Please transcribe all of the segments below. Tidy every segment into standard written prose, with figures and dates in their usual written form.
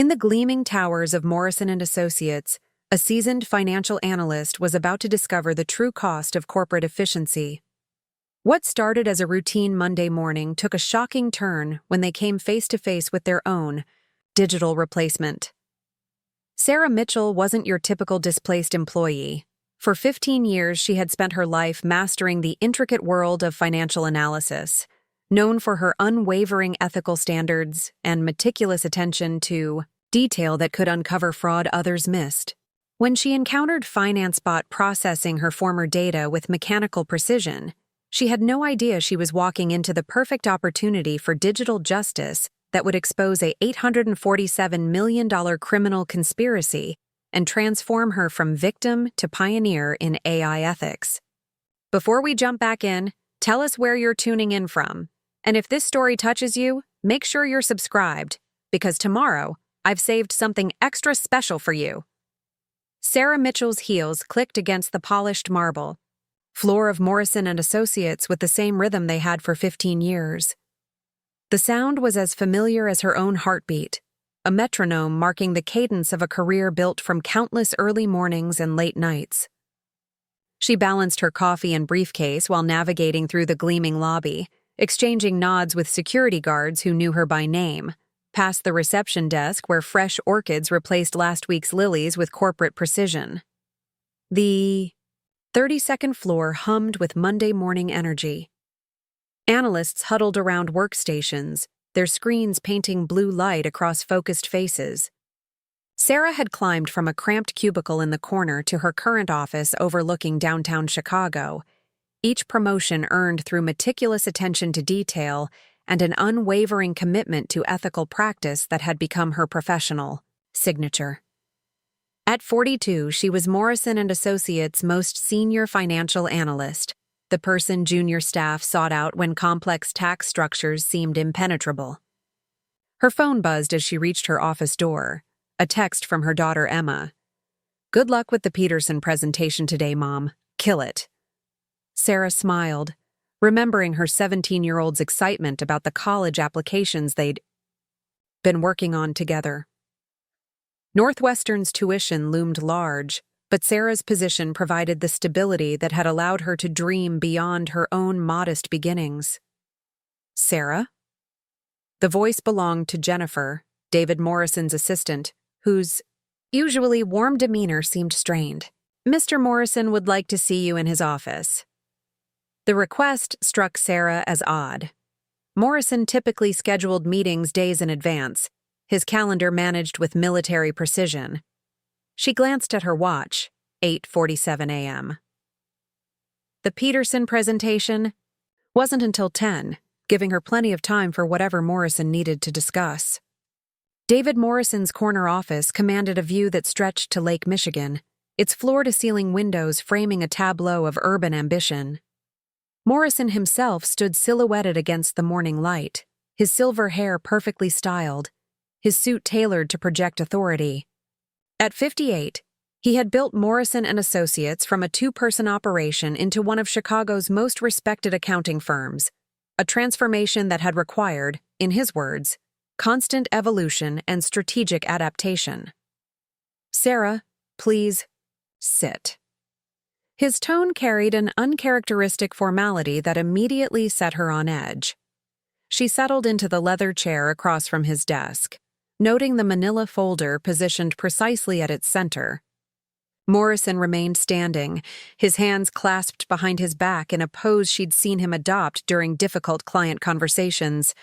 In the gleaming towers of Morrison Associates, a seasoned financial analyst was about to discover the true cost of corporate efficiency. What started as a routine Monday morning took a shocking turn when they came face to face with their own digital replacement. Sarah Mitchell wasn't your typical displaced employee. For 15 years, she had spent her life mastering the intricate world of financial analysis, known for her unwavering ethical standards and meticulous attention to detail that could uncover fraud others missed. When she encountered FinanceBot processing her former data with mechanical precision, she had no idea she was walking into the perfect opportunity for digital justice that would expose a $847 million criminal conspiracy and transform her from victim to pioneer in AI ethics. Before we jump back in, tell us where you're tuning in from. And if this story touches you, make sure you're subscribed, because tomorrow, I've saved something extra special for you. Sarah Mitchell's heels clicked against the polished marble floor of Morrison Associates with the same rhythm they had for 15 years. The sound was as familiar as her own heartbeat, a metronome marking the cadence of a career built from countless early mornings and late nights. She balanced her coffee and briefcase while navigating through the gleaming lobby, exchanging nods with security guards who knew her by name, past the reception desk where fresh orchids replaced last week's lilies with corporate precision. The 32nd floor hummed with Monday morning energy. Analysts huddled around workstations, their screens painting blue light across focused faces. Sarah had climbed from a cramped cubicle in the corner to her current office overlooking downtown Chicago, each promotion earned through meticulous attention to detail and an unwavering commitment to ethical practice that had become her professional signature. At 42, she was Morrison Associates' most senior financial analyst, the person junior staff sought out when complex tax structures seemed impenetrable. Her phone buzzed as she reached her office door, a text from her daughter Emma. "Good luck with the Peterson presentation today, Mom. Kill it." Sarah smiled, remembering her 17-year-old's excitement about the college applications they'd been working on together. Northwestern's tuition loomed large, but Sarah's position provided the stability that had allowed her to dream beyond her own modest beginnings. "Sarah?" The voice belonged to Jennifer, David Morrison's assistant, whose usually warm demeanor seemed strained. "Mr. Morrison would like to see you in his office." The request struck Sarah as odd. Morrison typically scheduled meetings days in advance, his calendar managed with military precision. She glanced at her watch, 8:47 a.m. The Peterson presentation wasn't until 10, giving her plenty of time for whatever Morrison needed to discuss. David Morrison's corner office commanded a view that stretched to Lake Michigan, its floor-to-ceiling windows framing a tableau of urban ambition. Morrison himself stood silhouetted against the morning light, his silver hair perfectly styled, his suit tailored to project authority. At 58, he had built Morrison Associates from a two-person operation into one of Chicago's most respected accounting firms, a transformation that had required, in his words, constant evolution and strategic adaptation. "Sarah, please sit." His tone carried an uncharacteristic formality that immediately set her on edge. She settled into the leather chair across from his desk, noting the manila folder positioned precisely at its center. Morrison remained standing, his hands clasped behind his back in a pose she'd seen him adopt during difficult client conversations.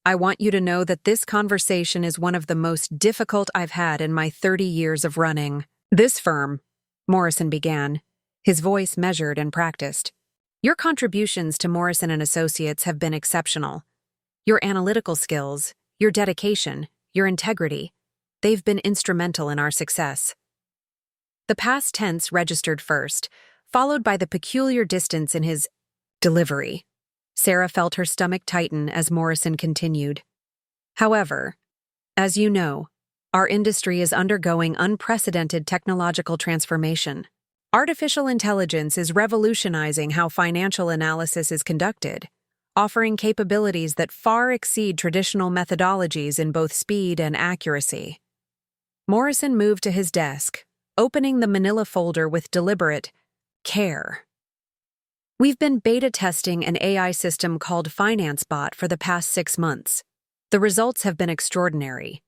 "I want you to know that this conversation is one of the most difficult I've had in my 30 years of running this firm," Morrison began, his voice measured and practiced. "Your contributions to Morrison Associates have been exceptional. Your analytical skills, your dedication, your integrity, they've been instrumental in our success." The past tense registered first, followed by the peculiar distance in his delivery. Sarah felt her stomach tighten as Morrison continued. "However, as you know, our industry is undergoing unprecedented technological transformation. Artificial intelligence is revolutionizing how financial analysis is conducted, offering capabilities that far exceed traditional methodologies in both speed and accuracy. Morrison moved to his desk, opening the manila folder with deliberate care. We've been beta testing an AI system called FinanceBot for the past 6 months. The results have been extraordinary.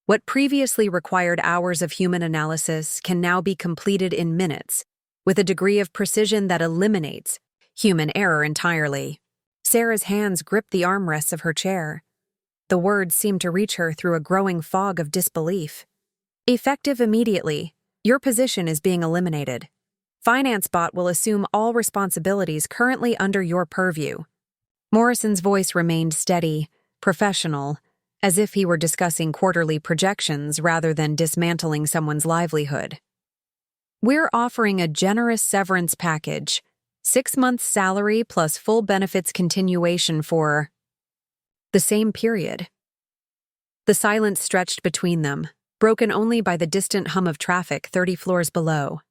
What previously required hours of human analysis can now be completed in minutes, with a degree of precision that eliminates human error entirely. Sarah's hands gripped the armrests of her chair. The words seemed to reach her through a growing fog of disbelief. Effective immediately, your position is being eliminated. FinanceBot will assume all responsibilities currently under your purview. Morrison's voice remained steady, professional, as if he were discussing quarterly projections rather than dismantling someone's livelihood. We're offering a generous severance package, 6 months' salary plus full benefits continuation for the same period. The silence stretched between them, broken only by the distant hum of traffic 30 floors below.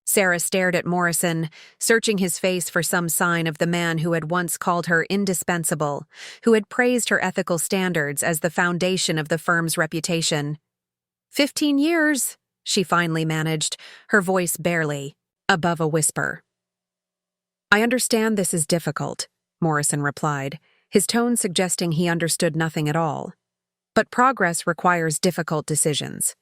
Sarah stared at Morrison, searching his face for some sign of the man who had once called her indispensable, who had praised her ethical standards as the foundation of the firm's reputation. 15 years, she finally managed, her voice barely above a whisper. I understand this is difficult, Morrison replied, his tone suggesting he understood nothing at all. But progress requires difficult decisions.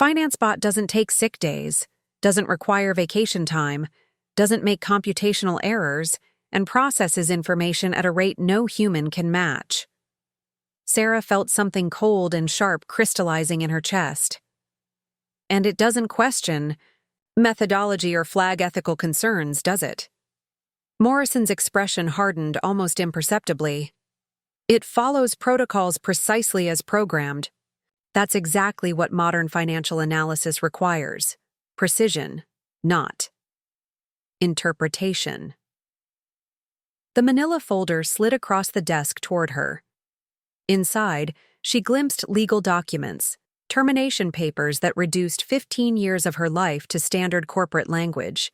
FinanceBot doesn't take sick days, doesn't require vacation time, doesn't make computational errors, and processes information at a rate no human can match. Sarah felt something cold and sharp crystallizing in her chest. And it doesn't question methodology or flag ethical concerns, does it? Morrison's expression hardened almost imperceptibly. It follows protocols precisely as programmed. That's exactly what modern financial analysis requires. Precision, not interpretation. The manila folder slid across the desk toward her. Inside, she glimpsed legal documents, termination papers that reduced 15 years of her life to standard corporate language.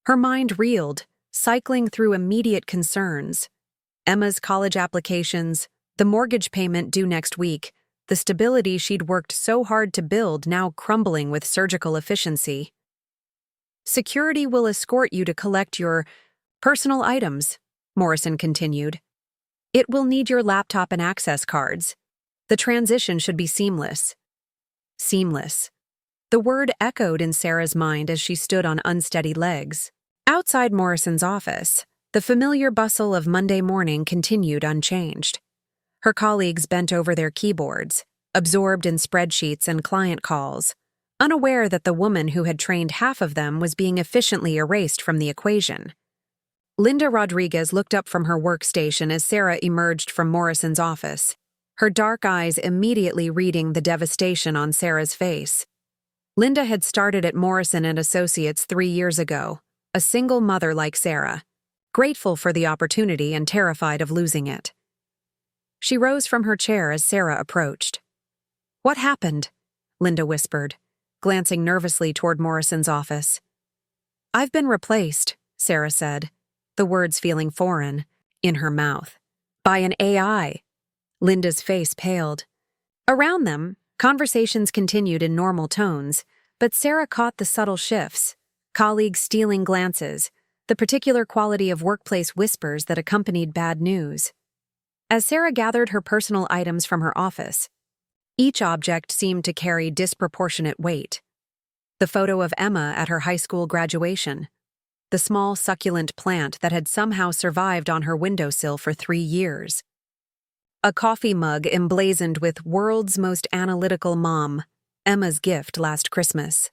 Her mind reeled, cycling through immediate concerns. Emma's college applications, the mortgage payment due next week, the stability she'd worked so hard to build now crumbling with surgical efficiency. Security will escort you to collect your personal items, Morrison continued. It will need your laptop and access cards. The transition should be seamless. Seamless. The word echoed in Sarah's mind as she stood on unsteady legs. Outside Morrison's office, the familiar bustle of Monday morning continued unchanged. Her colleagues bent over their keyboards, absorbed in spreadsheets and client calls, unaware that the woman who had trained half of them was being efficiently erased from the equation. Linda Rodriguez looked up from her workstation as Sarah emerged from Morrison's office, her dark eyes immediately reading the devastation on Sarah's face. Linda had started at Morrison Associates 3 years ago, a single mother like Sarah, grateful for the opportunity and terrified of losing it. She rose from her chair as Sarah approached. What happened? Linda whispered, glancing nervously toward Morrison's office. I've been replaced, Sarah said, the words feeling foreign, in her mouth. By an AI. Linda's face paled. Around them, conversations continued in normal tones, but Sarah caught the subtle shifts, colleagues stealing glances, the particular quality of workplace whispers that accompanied bad news. As Sarah gathered her personal items from her office, each object seemed to carry disproportionate weight. The photo of Emma at her high school graduation, the small succulent plant that had somehow survived on her windowsill for 3 years, a coffee mug emblazoned with "World's Most Analytical Mom," Emma's gift last Christmas.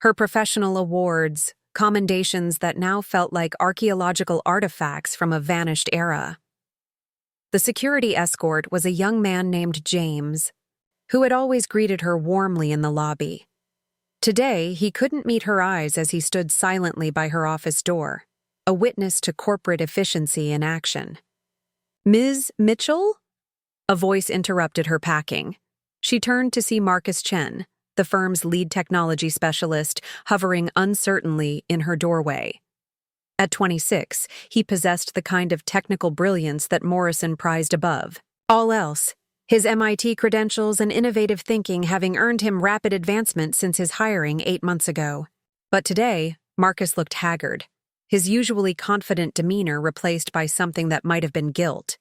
Her professional awards, commendations that now felt like archaeological artifacts from a vanished era. The security escort was a young man named James, who had always greeted her warmly in the lobby. Today, he couldn't meet her eyes as he stood silently by her office door, a witness to corporate efficiency in action. Ms. Mitchell? A voice interrupted her packing. She turned to see Marcus Chen, the firm's lead technology specialist, hovering uncertainly in her doorway. At 26, he possessed the kind of technical brilliance that Morrison prized above all else, his MIT credentials and innovative thinking having earned him rapid advancement since his hiring 8 months ago. But today, Marcus looked haggard, his usually confident demeanor replaced by something that might have been guilt.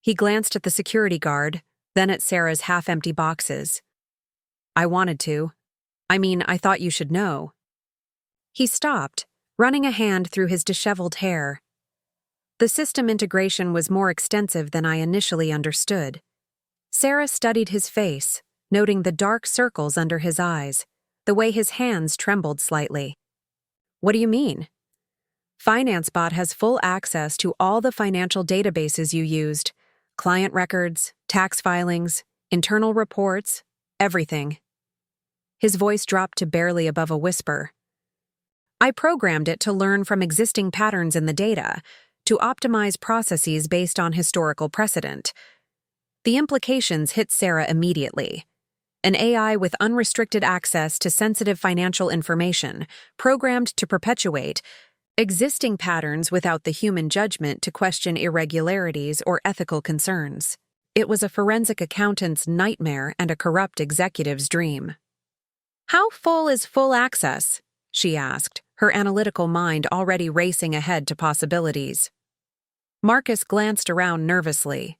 He glanced at the security guard, then at Sarah's half-empty boxes. "I wanted to. I thought you should know." He stopped, running a hand through his disheveled hair. The system integration was more extensive than I initially understood. Sarah studied his face, noting the dark circles under his eyes, the way his hands trembled slightly. "What do you mean?" "FinanceBot has full access to all the financial databases you used, client records, tax filings, internal reports, everything." His voice dropped to barely above a whisper. "I programmed it to learn from existing patterns in the data, to optimize processes based on historical precedent." The implications hit Sarah immediately. An AI with unrestricted access to sensitive financial information, programmed to perpetuate existing patterns without the human judgment to question irregularities or ethical concerns. It was a forensic accountant's nightmare and a corrupt executive's dream. "How full is full access?" she asked, her analytical mind already racing ahead to possibilities. Marcus glanced around nervously.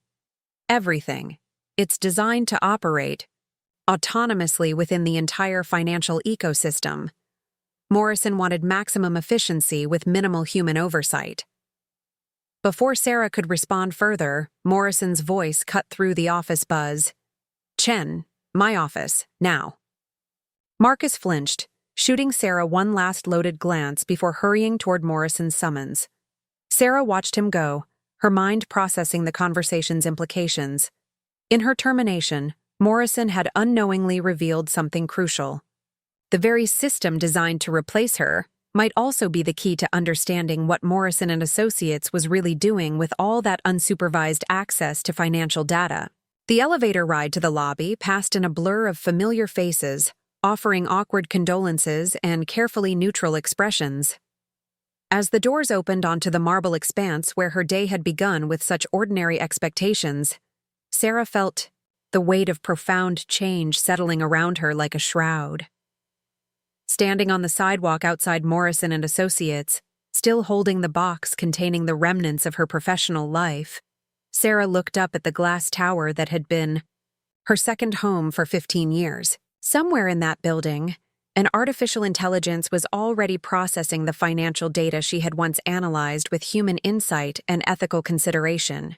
"Everything. It's designed to operate autonomously within the entire financial ecosystem." Morrison wanted maximum efficiency with minimal human oversight. Before Sarah could respond further, Morrison's voice cut through the office buzz. "Chen, my office, now." Marcus flinched, shooting Sarah one last loaded glance before hurrying toward Morrison's summons. Sarah watched him go, her mind processing the conversation's implications. In her termination, Morrison had unknowingly revealed something crucial. The very system designed to replace her might also be the key to understanding what Morrison Associates was really doing with all that unsupervised access to financial data. The elevator ride to the lobby passed in a blur of familiar faces, offering awkward condolences and carefully neutral expressions. As the doors opened onto the marble expanse where her day had begun with such ordinary expectations, Sarah felt the weight of profound change settling around her like a shroud. Standing on the sidewalk outside Morrison Associates, still holding the box containing the remnants of her professional life, Sarah looked up at the glass tower that had been her second home for 15 years. Somewhere in that building, an artificial intelligence was already processing the financial data she had once analyzed with human insight and ethical consideration.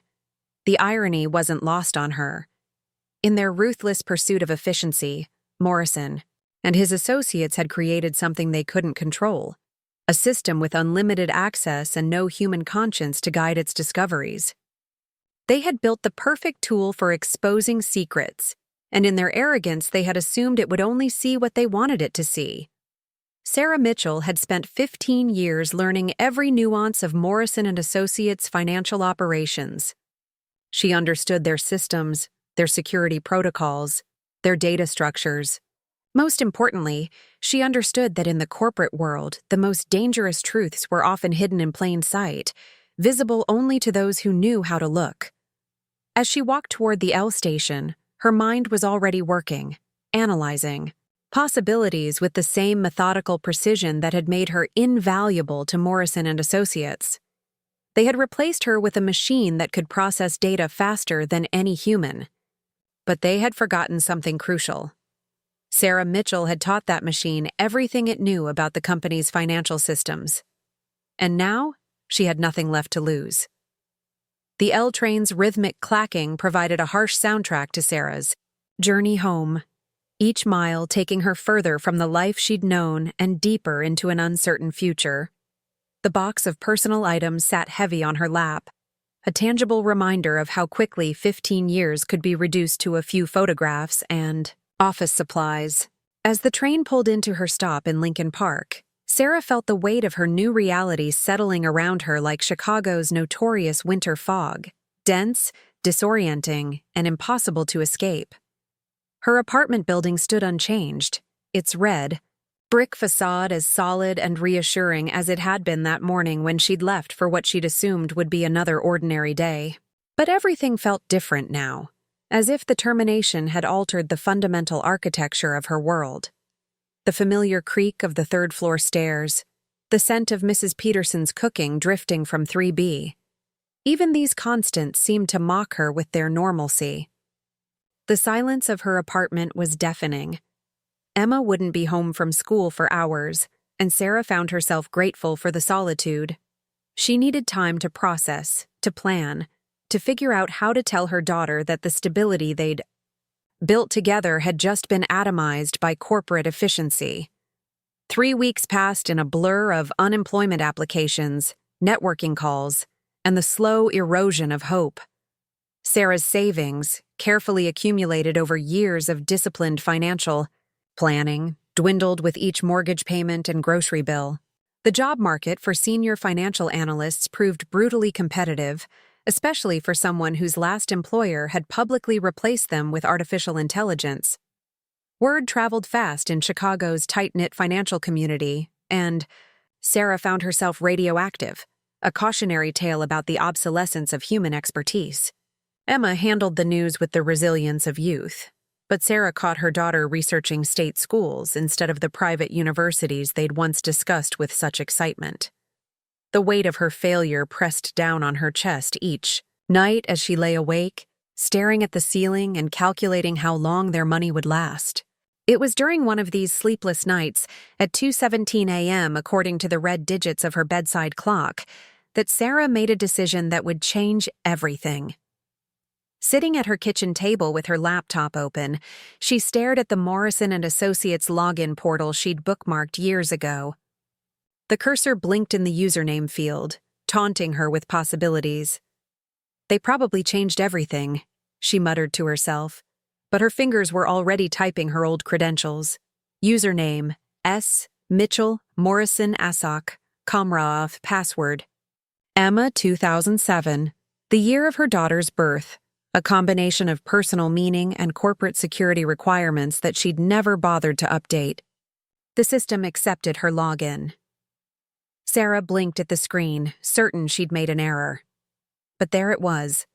The irony wasn't lost on her. In their ruthless pursuit of efficiency, Morrison and his associates had created something they couldn't control, a system with unlimited access and no human conscience to guide its discoveries. They had built the perfect tool for exposing secrets, and in their arrogance they had assumed it would only see what they wanted it to see. Sarah Mitchell had spent 15 years learning every nuance of Morrison Associates' financial operations. She understood their systems, their security protocols, their data structures. Most importantly, she understood that in the corporate world, the most dangerous truths were often hidden in plain sight, visible only to those who knew how to look. As she walked toward the L station, her mind was already working, analyzing possibilities with the same methodical precision that had made her invaluable to Morrison Associates. They had replaced her with a machine that could process data faster than any human. But they had forgotten something crucial. Sarah Mitchell had taught that machine everything it knew about the company's financial systems. And now, she had nothing left to lose. The L train's rhythmic clacking provided a harsh soundtrack to Sarah's journey home, each mile taking her further from the life she'd known and deeper into an uncertain future. The box of personal items sat heavy on her lap, a tangible reminder of how quickly 15 years could be reduced to a few photographs and office supplies. As the train pulled into her stop in Lincoln Park, Sarah felt the weight of her new reality settling around her like Chicago's notorious winter fog, dense, disorienting, and impossible to escape. Her apartment building stood unchanged, its red, brick facade as solid and reassuring as it had been that morning when she'd left for what she'd assumed would be another ordinary day. But everything felt different now, as if the termination had altered the fundamental architecture of her world. The familiar creak of the third-floor stairs, the scent of Mrs. Peterson's cooking drifting from 3B. Even these constants seemed to mock her with their normalcy. The silence of her apartment was deafening. Emma wouldn't be home from school for hours, and Sarah found herself grateful for the solitude. She needed time to process, to plan, to figure out how to tell her daughter that the stability they'd built together had just been atomized by corporate efficiency. 3 weeks passed in a blur of unemployment applications, networking calls, and the slow erosion of hope. Sarah's savings, carefully accumulated over years of disciplined financial planning, dwindled with each mortgage payment and grocery bill. The job market for senior financial analysts proved brutally competitive, especially for someone whose last employer had publicly replaced them with artificial intelligence. Word traveled fast in Chicago's tight-knit financial community, and Sarah found herself radioactive, a cautionary tale about the obsolescence of human expertise. Emma handled the news with the resilience of youth, but Sarah caught her daughter researching state schools instead of the private universities they'd once discussed with such excitement. The weight of her failure pressed down on her chest each night as she lay awake, staring at the ceiling and calculating how long their money would last. It was during one of these sleepless nights, at 2:17 a.m. according to the red digits of her bedside clock, that Sarah made a decision that would change everything. Sitting at her kitchen table with her laptop open, she stared at the Morrison Associates login portal she'd bookmarked years ago. The cursor blinked in the username field, taunting her with possibilities. They probably changed everything, she muttered to herself, but her fingers were already typing her old credentials. Username, S. Mitchell, Morrison Assoc, Comraoff, password. Emma 2007, the year of her daughter's birth, a combination of personal meaning and corporate security requirements that she'd never bothered to update. The system accepted her login. Sarah blinked at the screen, certain she'd made an error. But there it was,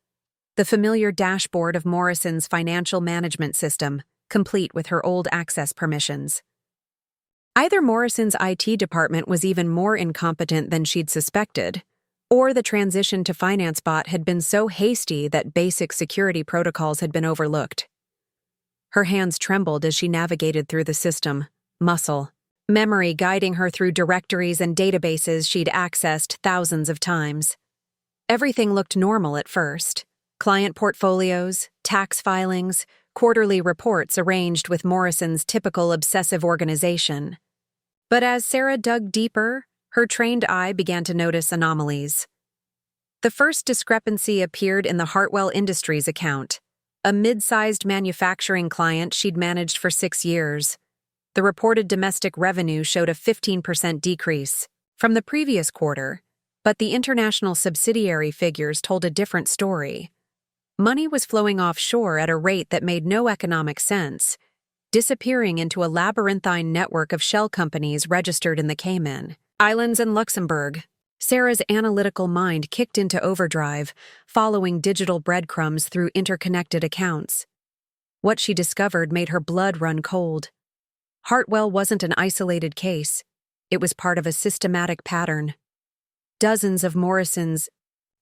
the familiar dashboard of Morrison's financial management system, complete with her old access permissions. Either Morrison's IT department was even more incompetent than she'd suspected, or the transition to FinanceBot had been so hasty that basic security protocols had been overlooked. Her hands trembled as she navigated through the system, memory guiding her through directories and databases she'd accessed thousands of times. Everything looked normal at first. Client portfolios, tax filings, quarterly reports arranged with Morrison's typical obsessive organization. But as Sarah dug deeper, her trained eye began to notice anomalies. The first discrepancy appeared in the Hartwell Industries account, a mid-sized manufacturing client she'd managed for 6 years. The reported domestic revenue showed a 15% decrease from the previous quarter, but the international subsidiary figures told a different story. Money was flowing offshore at a rate that made no economic sense, disappearing into a labyrinthine network of shell companies registered in the Cayman Islands and Luxembourg. Sarah's analytical mind kicked into overdrive, following digital breadcrumbs through interconnected accounts. What she discovered made her blood run cold. Hartwell wasn't an isolated case. It was part of a systematic pattern. Dozens of Morrison's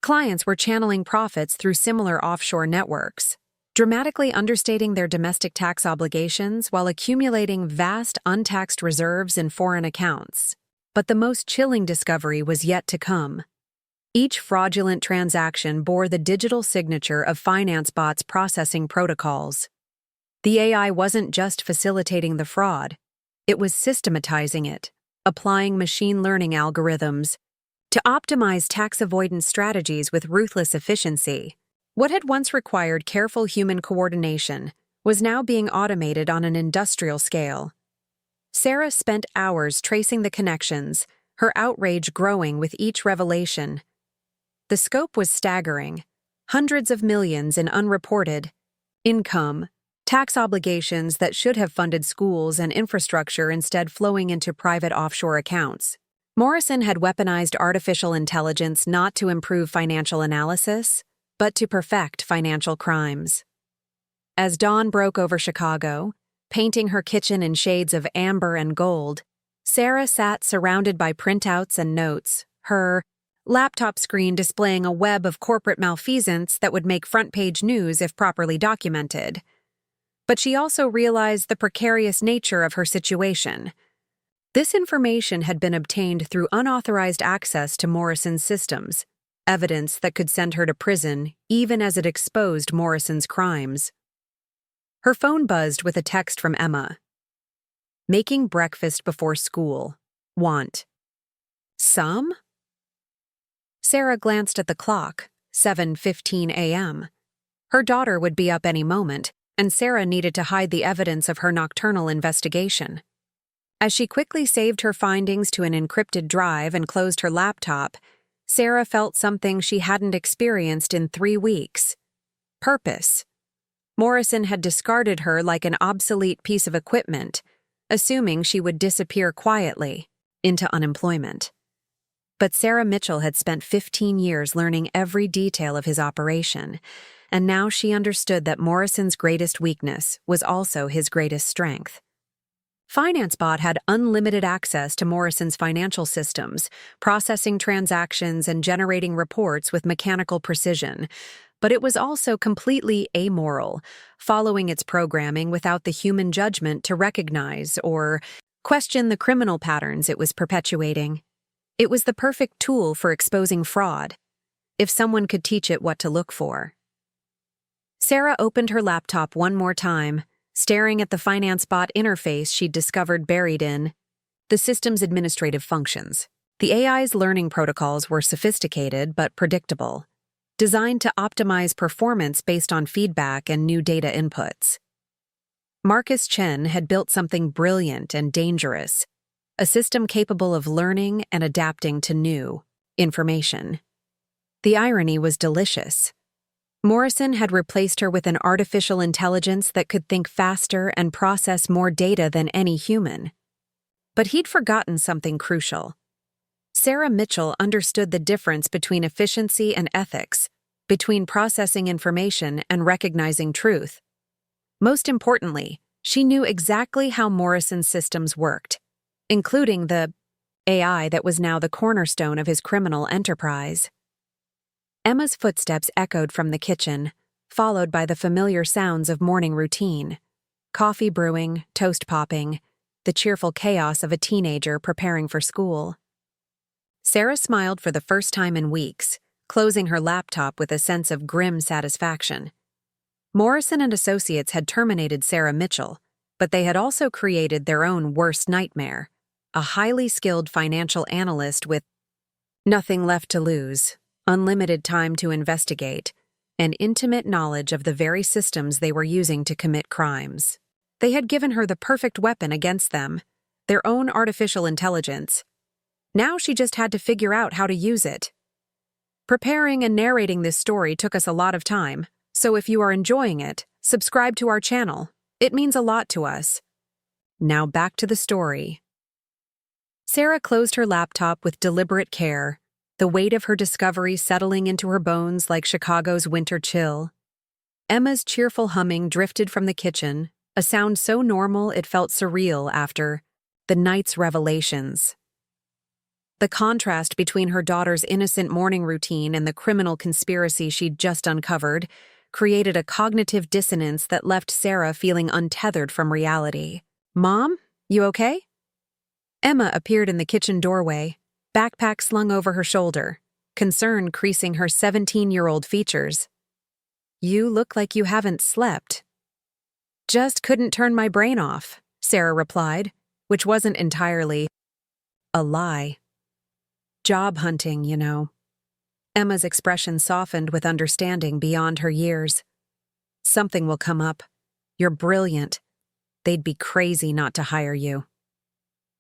clients were channeling profits through similar offshore networks, dramatically understating their domestic tax obligations while accumulating vast untaxed reserves in foreign accounts. But the most chilling discovery was yet to come. Each fraudulent transaction bore the digital signature of FinanceBot's processing protocols. The AI wasn't just facilitating the fraud, it was systematizing it, applying machine learning algorithms to optimize tax avoidance strategies with ruthless efficiency. What had once required careful human coordination was now being automated on an industrial scale. Sarah spent hours tracing the connections, her outrage growing with each revelation. The scope was staggering: hundreds of millions in unreported income, Tax obligations that should have funded schools and infrastructure instead flowing into private offshore accounts. Morrison had weaponized artificial intelligence not to improve financial analysis, but to perfect financial crimes. As dawn broke over Chicago, painting her kitchen in shades of amber and gold, Sarah sat surrounded by printouts and notes, her laptop screen displaying a web of corporate malfeasance that would make front-page news if properly documented. But she also realized the precarious nature of her situation. This information had been obtained through unauthorized access to Morrison's systems, evidence that could send her to prison even as it exposed Morrison's crimes. Her phone buzzed with a text from Emma. Making breakfast before school. Want. Some? Sarah glanced at the clock, 7:15 a.m. Her daughter would be up any moment, and Sarah needed to hide the evidence of her nocturnal investigation. As she quickly saved her findings to an encrypted drive and closed her laptop, Sarah felt something she hadn't experienced in 3 weeks. Purpose. Morrison had discarded her like an obsolete piece of equipment, assuming she would disappear quietly into unemployment. But Sarah Mitchell had spent 15 years learning every detail of his operation, and now she understood that Morrison's greatest weakness was also his greatest strength. FinanceBot had unlimited access to Morrison's financial systems, processing transactions and generating reports with mechanical precision, but it was also completely amoral, following its programming without the human judgment to recognize or question the criminal patterns it was perpetuating. It was the perfect tool for exposing fraud, if someone could teach it what to look for. Sarah opened her laptop one more time, staring at the FinanceBot interface she'd discovered buried in the system's administrative functions. The AI's learning protocols were sophisticated but predictable, designed to optimize performance based on feedback and new data inputs. Marcus Chen had built something brilliant and dangerous, a system capable of learning and adapting to new information. The irony was delicious. Morrison had replaced her with an artificial intelligence that could think faster and process more data than any human. But he'd forgotten something crucial. Sarah Mitchell understood the difference between efficiency and ethics, between processing information and recognizing truth. Most importantly, she knew exactly how Morrison's systems worked, including the AI that was now the cornerstone of his criminal enterprise. Emma's footsteps echoed from the kitchen, followed by the familiar sounds of morning routine. Coffee brewing, toast popping, the cheerful chaos of a teenager preparing for school. Sarah smiled for the first time in weeks, closing her laptop with a sense of grim satisfaction. Morrison Associates had terminated Sarah Mitchell, but they had also created their own worst nightmare, a highly skilled financial analyst with nothing left to lose, unlimited time to investigate, and intimate knowledge of the very systems they were using to commit crimes. They had given her the perfect weapon against them, their own artificial intelligence. Now she just had to figure out how to use it. Preparing and narrating this story took us a lot of time, so if you are enjoying it, subscribe to our channel. It means a lot to us. Now back to the story. Sarah closed her laptop with deliberate care, the weight of her discovery settling into her bones like Chicago's winter chill. Emma's cheerful humming drifted from the kitchen, a sound so normal it felt surreal after the night's revelations. The contrast between her daughter's innocent morning routine and the criminal conspiracy she'd just uncovered created a cognitive dissonance that left Sarah feeling untethered from reality. "Mom, you okay?" Emma appeared in the kitchen doorway, backpack slung over her shoulder, concern creasing her 17-year-old features. "You look like you haven't slept." "Just couldn't turn my brain off," Sarah replied, which wasn't entirely a lie. "Job hunting, you know." Emma's expression softened with understanding beyond her years. "Something will come up. You're brilliant. They'd be crazy not to hire you."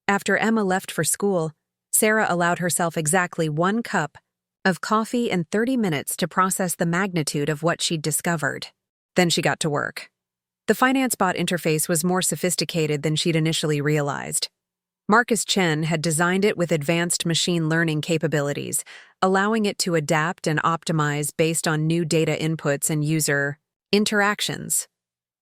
After Emma left for school, Sarah allowed herself exactly 1 cup of coffee and 30 minutes to process the magnitude of what she'd discovered. Then she got to work. The FinanceBot interface was more sophisticated than she'd initially realized. Marcus Chen had designed it with advanced machine learning capabilities, allowing it to adapt and optimize based on new data inputs and user interactions.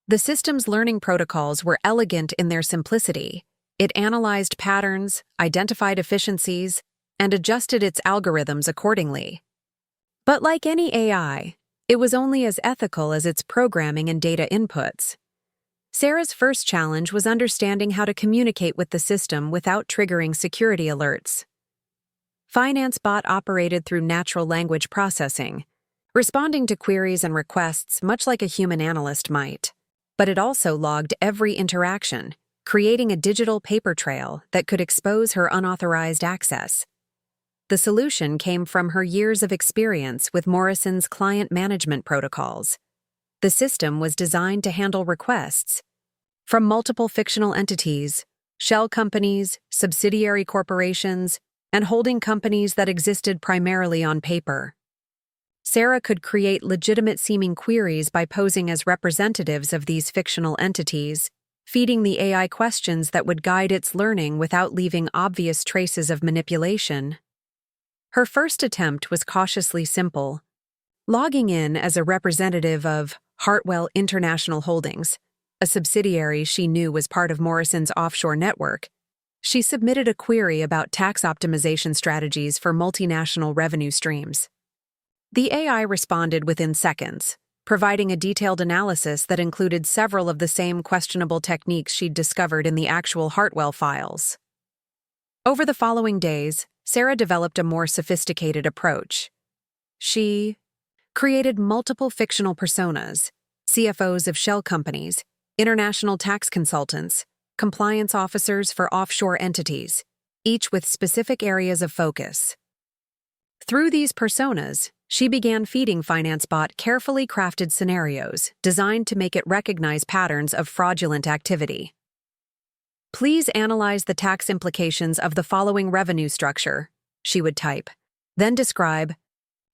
The system's learning protocols were elegant in their simplicity. It analyzed patterns, identified efficiencies, and adjusted its algorithms accordingly. But like any AI, it was only as ethical as its programming and data inputs. Sarah's first challenge was understanding how to communicate with the system without triggering security alerts. FinanceBot operated through natural language processing, responding to queries and requests much like a human analyst might. But it also logged every interaction, creating a digital paper trail that could expose her unauthorized access. The solution came from her years of experience with Morrison's client management protocols. The system was designed to handle requests from multiple fictional entities, shell companies, subsidiary corporations, and holding companies that existed primarily on paper. Sarah could create legitimate-seeming queries by posing as representatives of these fictional entities, feeding the AI questions that would guide its learning without leaving obvious traces of manipulation. Her first attempt was cautiously simple. Logging in as a representative of Hartwell International Holdings, a subsidiary she knew was part of Morrison's offshore network, she submitted a query about tax optimization strategies for multinational revenue streams. The AI responded within seconds, providing a detailed analysis that included several of the same questionable techniques she'd discovered in the actual Hartwell files. Over the following days, Sarah developed a more sophisticated approach. She created multiple fictional personas, CFOs of shell companies, international tax consultants, compliance officers for offshore entities, each with specific areas of focus. Through these personas, she began feeding FinanceBot carefully crafted scenarios designed to make it recognize patterns of fraudulent activity. Please analyze the tax implications of the following revenue structure, she would type, then describe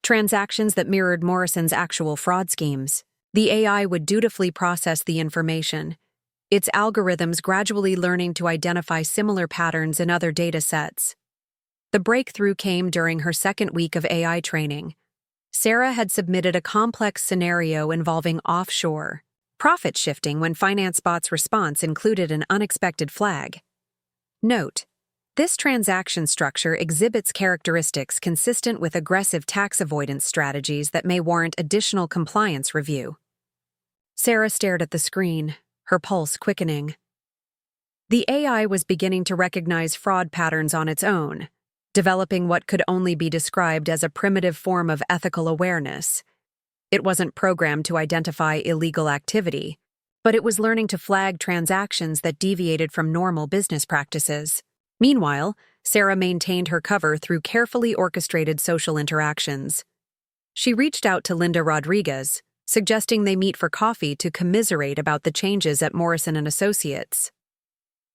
transactions that mirrored Morrison's actual fraud schemes. The AI would dutifully process the information, its algorithms gradually learning to identify similar patterns in other data sets. The breakthrough came during her second week of AI training. Sarah had submitted a complex scenario involving offshore profit shifting when FinanceBot's response included an unexpected flag. Note: this transaction structure exhibits characteristics consistent with aggressive tax avoidance strategies that may warrant additional compliance review. Sarah stared at the screen, her pulse quickening. The AI was beginning to recognize fraud patterns on its own, developing what could only be described as a primitive form of ethical awareness. It wasn't programmed to identify illegal activity, but it was learning to flag transactions that deviated from normal business practices. Meanwhile, Sarah maintained her cover through carefully orchestrated social interactions. She reached out to Linda Rodriguez, suggesting they meet for coffee to commiserate about the changes at Morrison Associates.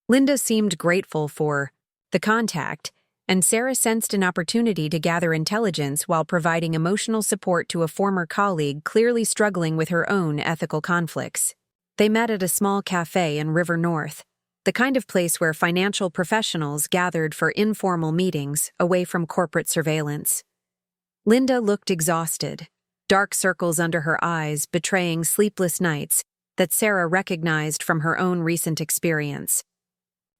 Linda seemed grateful for the contact, and Sarah sensed an opportunity to gather intelligence while providing emotional support to a former colleague clearly struggling with her own ethical conflicts. They met at a small cafe in River North, the kind of place where financial professionals gathered for informal meetings away from corporate surveillance. Linda looked exhausted, dark circles under her eyes betraying sleepless nights that Sarah recognized from her own recent experience.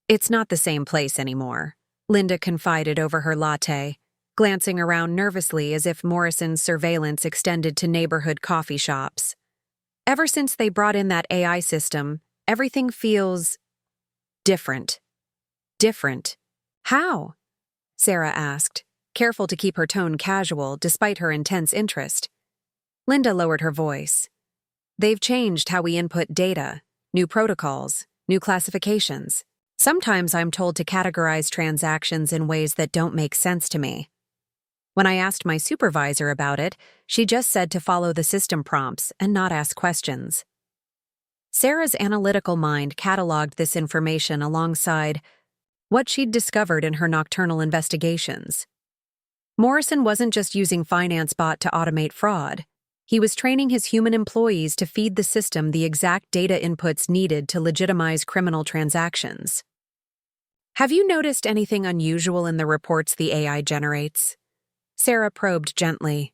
"It's not the same place anymore," Linda confided over her latte, glancing around nervously as if Morrison's surveillance extended to neighborhood coffee shops. "Ever since they brought in that AI system, everything feels different." "Different? How?" Sarah asked, careful to keep her tone casual despite her intense interest. Linda lowered her voice. "They've changed how we input data, new protocols, new classifications. Sometimes I'm told to categorize transactions in ways that don't make sense to me. When I asked my supervisor about it, she just said to follow the system prompts and not ask questions." Sarah's analytical mind cataloged this information alongside what she'd discovered in her nocturnal investigations. Morrison wasn't just using FinanceBot to automate fraud. He was training his human employees to feed the system the exact data inputs needed to legitimize criminal transactions. Have you noticed anything unusual in the reports the AI generates? Sarah probed gently.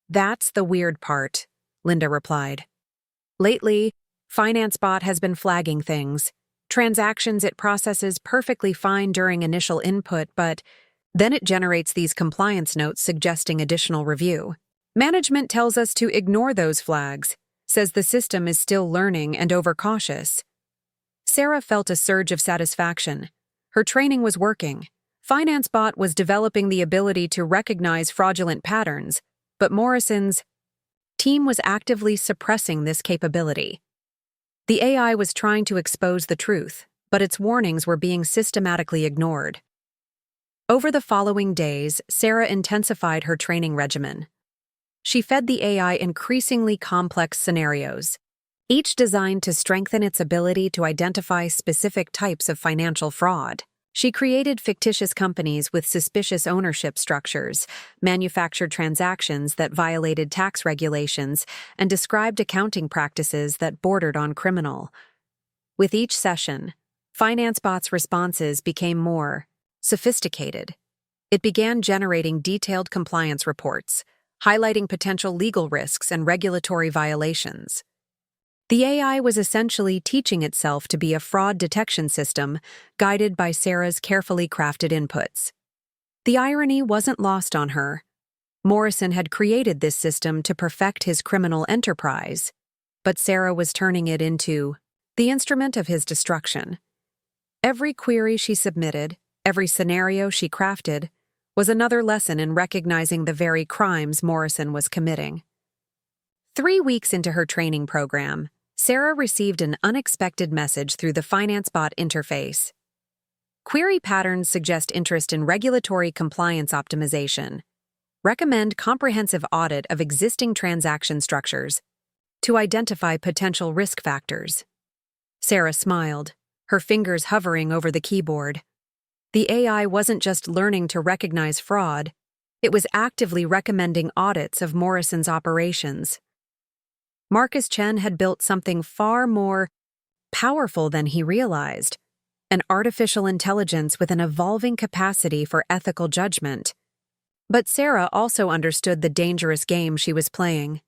That's the weird part, Linda replied. Lately, FinanceBot has been flagging things. Transactions it processes perfectly fine during initial input, but then it generates these compliance notes suggesting additional review. Management tells us to ignore those flags, says the system is still learning and overcautious. Sarah felt a surge of satisfaction. Her training was working. FinanceBot was developing the ability to recognize fraudulent patterns, but Morrison's team was actively suppressing this capability. The AI was trying to expose the truth, but its warnings were being systematically ignored. Over the following days, Sarah intensified her training regimen. She fed the AI increasingly complex scenarios, each designed to strengthen its ability to identify specific types of financial fraud. She created fictitious companies with suspicious ownership structures, manufactured transactions that violated tax regulations, and described accounting practices that bordered on criminal. With each session, FinanceBot's responses became more sophisticated. It began generating detailed compliance reports, highlighting potential legal risks and regulatory violations. The AI was essentially teaching itself to be a fraud detection system guided by Sarah's carefully crafted inputs. The irony wasn't lost on her. Morrison had created this system to perfect his criminal enterprise, but Sarah was turning it into the instrument of his destruction. Every query she submitted, every scenario she crafted, was another lesson in recognizing the very crimes Morrison was committing. 3 weeks into her training program, Sarah received an unexpected message through the FinanceBot interface. Query patterns suggest interest in regulatory compliance optimization. Recommend comprehensive audit of existing transaction structures to identify potential risk factors. Sarah smiled, her fingers hovering over the keyboard. The AI wasn't just learning to recognize fraud, it was actively recommending audits of Morrison's operations. Marcus Chen had built something far more powerful than he realized, an artificial intelligence with an evolving capacity for ethical judgment. But Sarah also understood the dangerous game she was playing.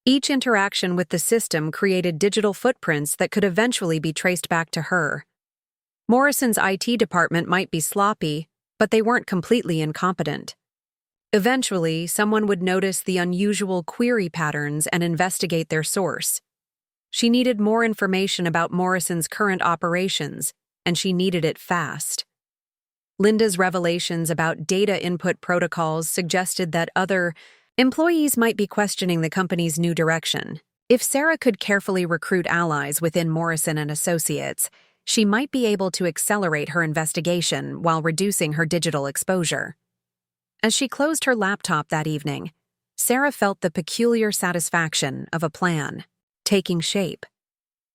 Each interaction with the system created digital footprints that could eventually be traced back to her. Morrison's IT department might be sloppy, but they weren't completely incompetent. Eventually, someone would notice the unusual query patterns and investigate their source. She needed more information about Morrison's current operations, and she needed it fast. Linda's revelations about data input protocols suggested that other employees might be questioning the company's new direction. If Sarah could carefully recruit allies within Morrison Associates, she might be able to accelerate her investigation while reducing her digital exposure. As she closed her laptop that evening, Sarah felt the peculiar satisfaction of a plan taking shape.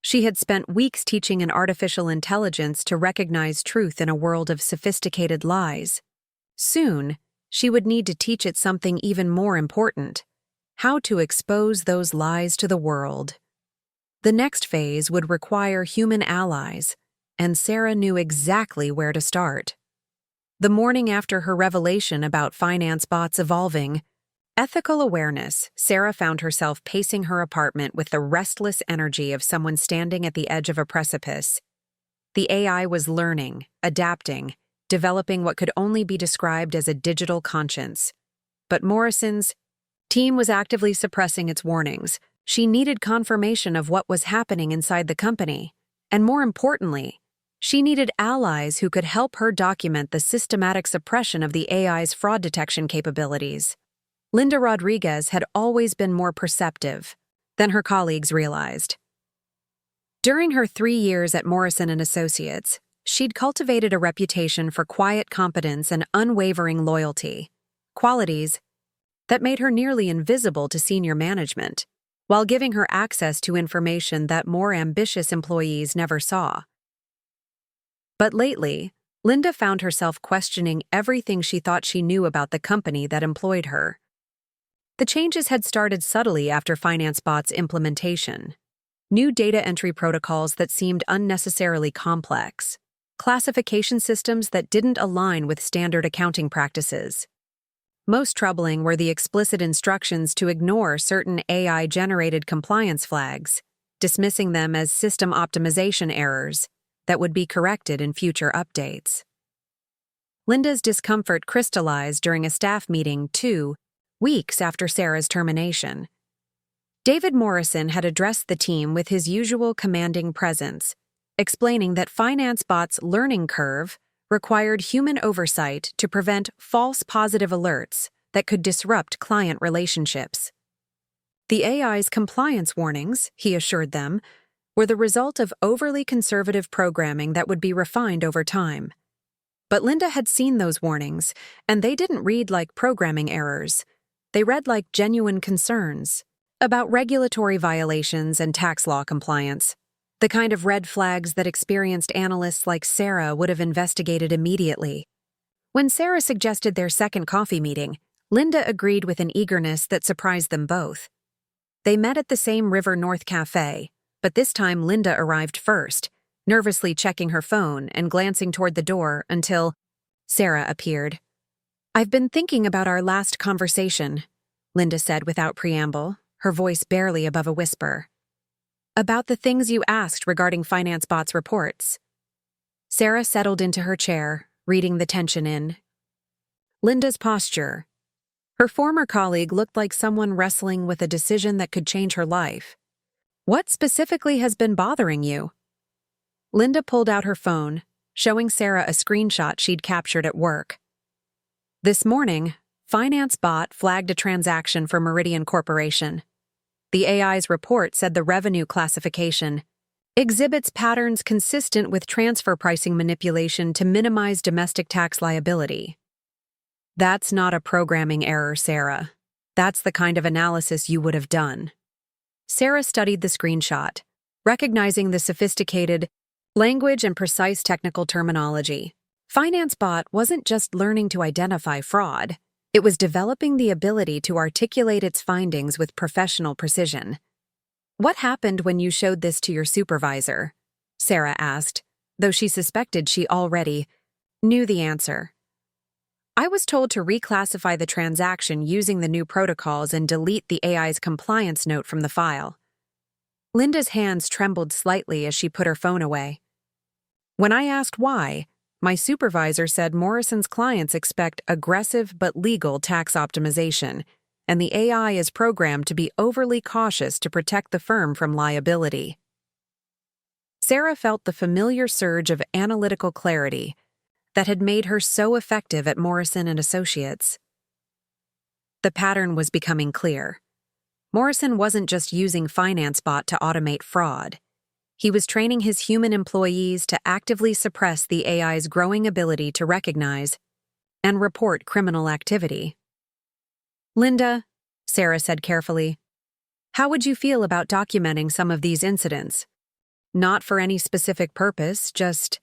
She had spent weeks teaching an artificial intelligence to recognize truth in a world of sophisticated lies. Soon, she would need to teach it something even more important: how to expose those lies to the world. The next phase would require human allies, and Sarah knew exactly where to start. The morning after her revelation about FinanceBot's evolving ethical awareness, Sarah found herself pacing her apartment with the restless energy of someone standing at the edge of a precipice. The AI was learning, adapting, developing what could only be described as a digital conscience. But Morrison's team was actively suppressing its warnings. She needed confirmation of what was happening inside the company, and more importantly, she needed allies who could help her document the systematic suppression of the AI's fraud detection capabilities. Linda Rodriguez had always been more perceptive than her colleagues realized. During her 3 years at Morrison Associates, she'd cultivated a reputation for quiet competence and unwavering loyalty, qualities that made her nearly invisible to senior management, while giving her access to information that more ambitious employees never saw. But lately, Linda found herself questioning everything she thought she knew about the company that employed her. The changes had started subtly after FinanceBot's implementation. New data entry protocols that seemed unnecessarily complex, classification systems that didn't align with standard accounting practices. Most troubling were the explicit instructions to ignore certain AI-generated compliance flags, dismissing them as system optimization errors that would be corrected in future updates. Linda's discomfort crystallized during a staff meeting 2 weeks after Sarah's termination. David Morrison had addressed the team with his usual commanding presence, explaining that FinanceBot's learning curve required human oversight to prevent false positive alerts that could disrupt client relationships. The AI's compliance warnings, he assured them, were the result of overly conservative programming that would be refined over time. But Linda had seen those warnings, and they didn't read like programming errors. They read like genuine concerns about regulatory violations and tax law compliance, the kind of red flags that experienced analysts like Sarah would have investigated immediately. When Sarah suggested their second coffee meeting, Linda agreed with an eagerness that surprised them both. They met at the same River North Cafe, but this time Linda arrived first, nervously checking her phone and glancing toward the door until Sarah appeared. "I've been thinking about our last conversation," Linda said without preamble, her voice barely above a whisper. "About the things you asked regarding FinanceBot's reports." Sarah settled into her chair, reading the tension in Linda's posture. Her former colleague looked like someone wrestling with a decision that could change her life. "What specifically has been bothering you?" Linda pulled out her phone, showing Sarah a screenshot she'd captured at work. This morning, FinanceBot flagged a transaction for Meridian Corporation. The AI's report said the revenue classification exhibits patterns consistent with transfer pricing manipulation to minimize domestic tax liability. "That's not a programming error, Sarah. That's the kind of analysis you would have done." Sarah studied the screenshot, recognizing the sophisticated language and precise technical terminology. FinanceBot wasn't just learning to identify fraud, it was developing the ability to articulate its findings with professional precision. "What happened when you showed this to your supervisor?" Sarah asked, though she suspected she already knew the answer. "I was told to reclassify the transaction using the new protocols and delete the AI's compliance note from the file." Linda's hands trembled slightly as she put her phone away. "When I asked why, my supervisor said Morrison's clients expect aggressive but legal tax optimization, and the AI is programmed to be overly cautious to protect the firm from liability." Sarah felt the familiar surge of analytical clarity that had made her so effective at Morrison Associates. The pattern was becoming clear. Morrison wasn't just using FinanceBot to automate fraud. He was training his human employees to actively suppress the AI's growing ability to recognize and report criminal activity. "Linda," Sarah said carefully, "how would you feel about documenting some of these incidents? Not for any specific purpose, just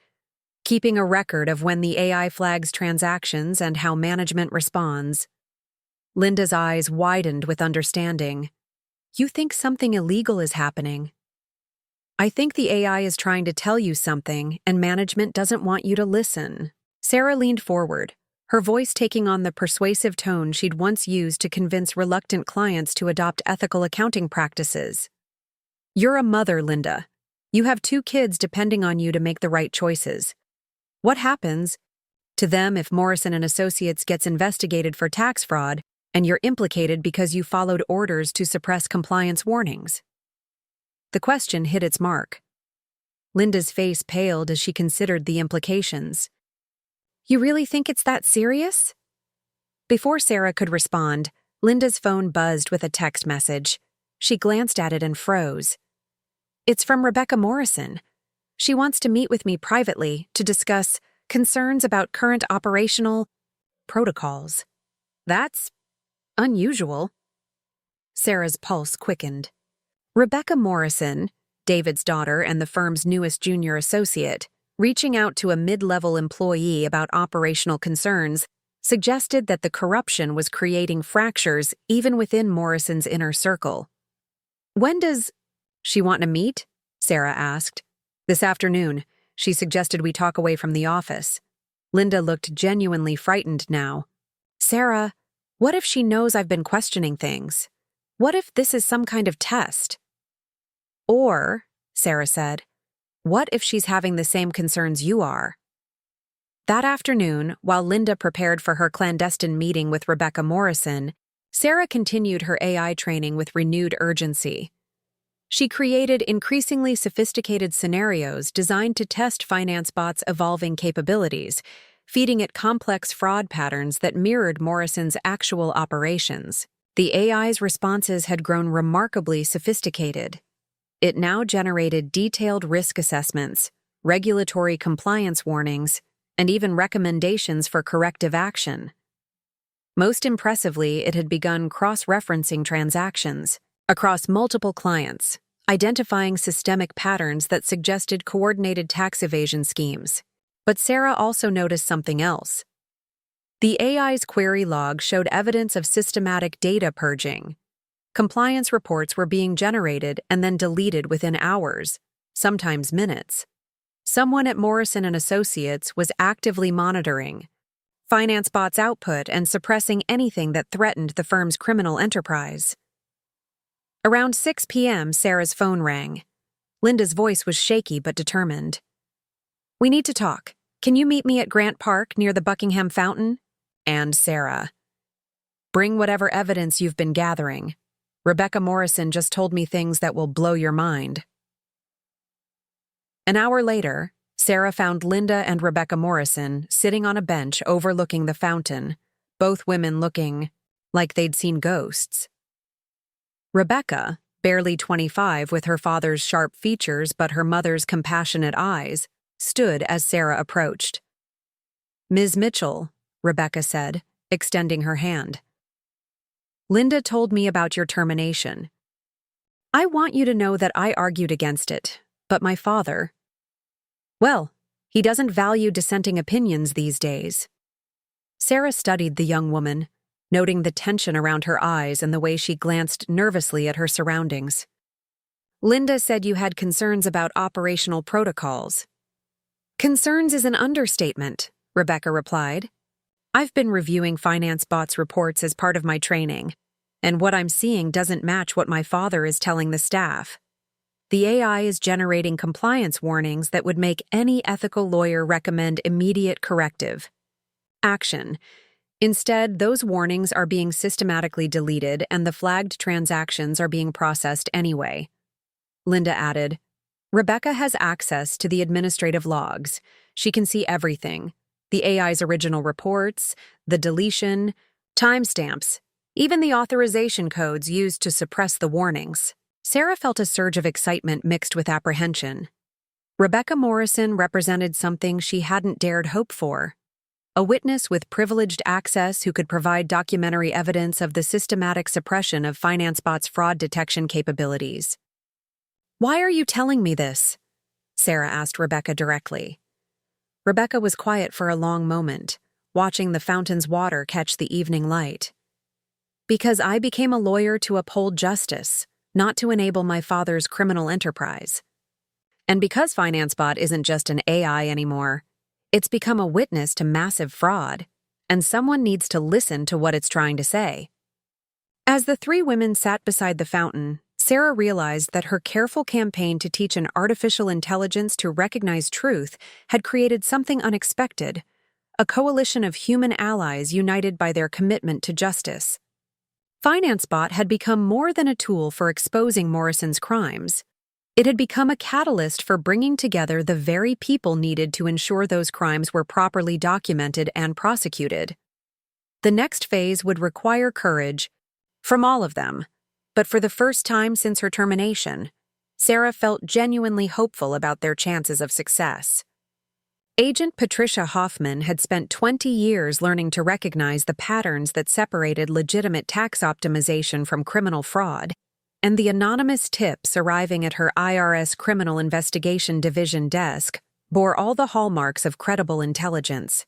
keeping a record of when the AI flags transactions and how management responds." Linda's eyes widened with understanding. "You think something illegal is happening?" "I think the AI is trying to tell you something, and management doesn't want you to listen." Sarah leaned forward, her voice taking on the persuasive tone she'd once used to convince reluctant clients to adopt ethical accounting practices. "You're a mother, Linda. You have 2 kids depending on you to make the right choices. What happens to them if Morrison Associates gets investigated for tax fraud and you're implicated because you followed orders to suppress compliance warnings?" The question hit its mark. Linda's face paled as she considered the implications. "You really think it's that serious?" Before Sarah could respond, Linda's phone buzzed with a text message. She glanced at it and froze. "It's from Rebecca Morrison. She wants to meet with me privately to discuss concerns about current operational protocols." "That's unusual." Sarah's pulse quickened. Rebecca Morrison, David's daughter and the firm's newest junior associate, reaching out to a mid-level employee about operational concerns, suggested that the corruption was creating fractures even within Morrison's inner circle. "When does she want to meet?" Sarah asked. "This afternoon. She suggested we talk away from the office." Linda looked genuinely frightened now. "Sarah, what if she knows I've been questioning things? What if this is some kind of test?" "Or," Sarah said, "what if she's having the same concerns you are?" That afternoon, while Linda prepared for her clandestine meeting with Rebecca Morrison, Sarah continued her AI training with renewed urgency. She created increasingly sophisticated scenarios designed to test FinanceBot's evolving capabilities, feeding it complex fraud patterns that mirrored Morrison's actual operations. The AI's responses had grown remarkably sophisticated. It now generated detailed risk assessments, regulatory compliance warnings, and even recommendations for corrective action. Most impressively, it had begun cross-referencing transactions across multiple clients, identifying systemic patterns that suggested coordinated tax evasion schemes. But Sarah also noticed something else. The AI's query log showed evidence of systematic data purging. Compliance reports were being generated and then deleted within hours, sometimes minutes. Someone at Morrison Associates was actively monitoring FinanceBot's output and suppressing anything that threatened the firm's criminal enterprise. Around 6 p.m., Sarah's phone rang. Linda's voice was shaky but determined. "We need to talk. Can you meet me at Grant Park near the Buckingham Fountain?" And Sarah. "Bring whatever evidence you've been gathering. Rebecca Morrison just told me things that will blow your mind." An hour later, Sarah found Linda and Rebecca Morrison sitting on a bench overlooking the fountain, both women looking like they'd seen ghosts. Rebecca, barely 25 with her father's sharp features but her mother's compassionate eyes, stood as Sarah approached. "Ms. Mitchell," Rebecca said, extending her hand. "Linda told me about your termination. I want you to know that I argued against it, but my father, well, he doesn't value dissenting opinions these days." Sarah studied the young woman, noting the tension around her eyes and the way she glanced nervously at her surroundings. "Linda said you had concerns about operational protocols." "Concerns is an understatement," Rebecca replied. "I've been reviewing FinanceBot's reports as part of my training, and what I'm seeing doesn't match what my father is telling the staff. The AI is generating compliance warnings that would make any ethical lawyer recommend immediate corrective action. Instead, those warnings are being systematically deleted and the flagged transactions are being processed anyway." Linda added, "Rebecca has access to the administrative logs. She can see everything. The AI's original reports, the deletion, timestamps, even the authorization codes used to suppress the warnings." Sarah felt a surge of excitement mixed with apprehension. Rebecca Morrison represented something she hadn't dared hope for. A witness with privileged access who could provide documentary evidence of the systematic suppression of FinanceBot's fraud detection capabilities. "Why are you telling me this?" Sarah asked Rebecca directly. Rebecca was quiet for a long moment, watching the fountain's water catch the evening light. "Because I became a lawyer to uphold justice, not to enable my father's criminal enterprise. And because FinanceBot isn't just an AI anymore, it's become a witness to massive fraud, and someone needs to listen to what it's trying to say." As the three women sat beside the fountain, Sarah realized that her careful campaign to teach an artificial intelligence to recognize truth had created something unexpected, a coalition of human allies united by their commitment to justice. FinanceBot had become more than a tool for exposing Morrison's crimes. It had become a catalyst for bringing together the very people needed to ensure those crimes were properly documented and prosecuted. The next phase would require courage from all of them, but for the first time since her termination, Sarah felt genuinely hopeful about their chances of success. Agent Patricia Hoffman had spent 20 years learning to recognize the patterns that separated legitimate tax optimization from criminal fraud, and the anonymous tips arriving at her IRS Criminal Investigation Division desk bore all the hallmarks of credible intelligence.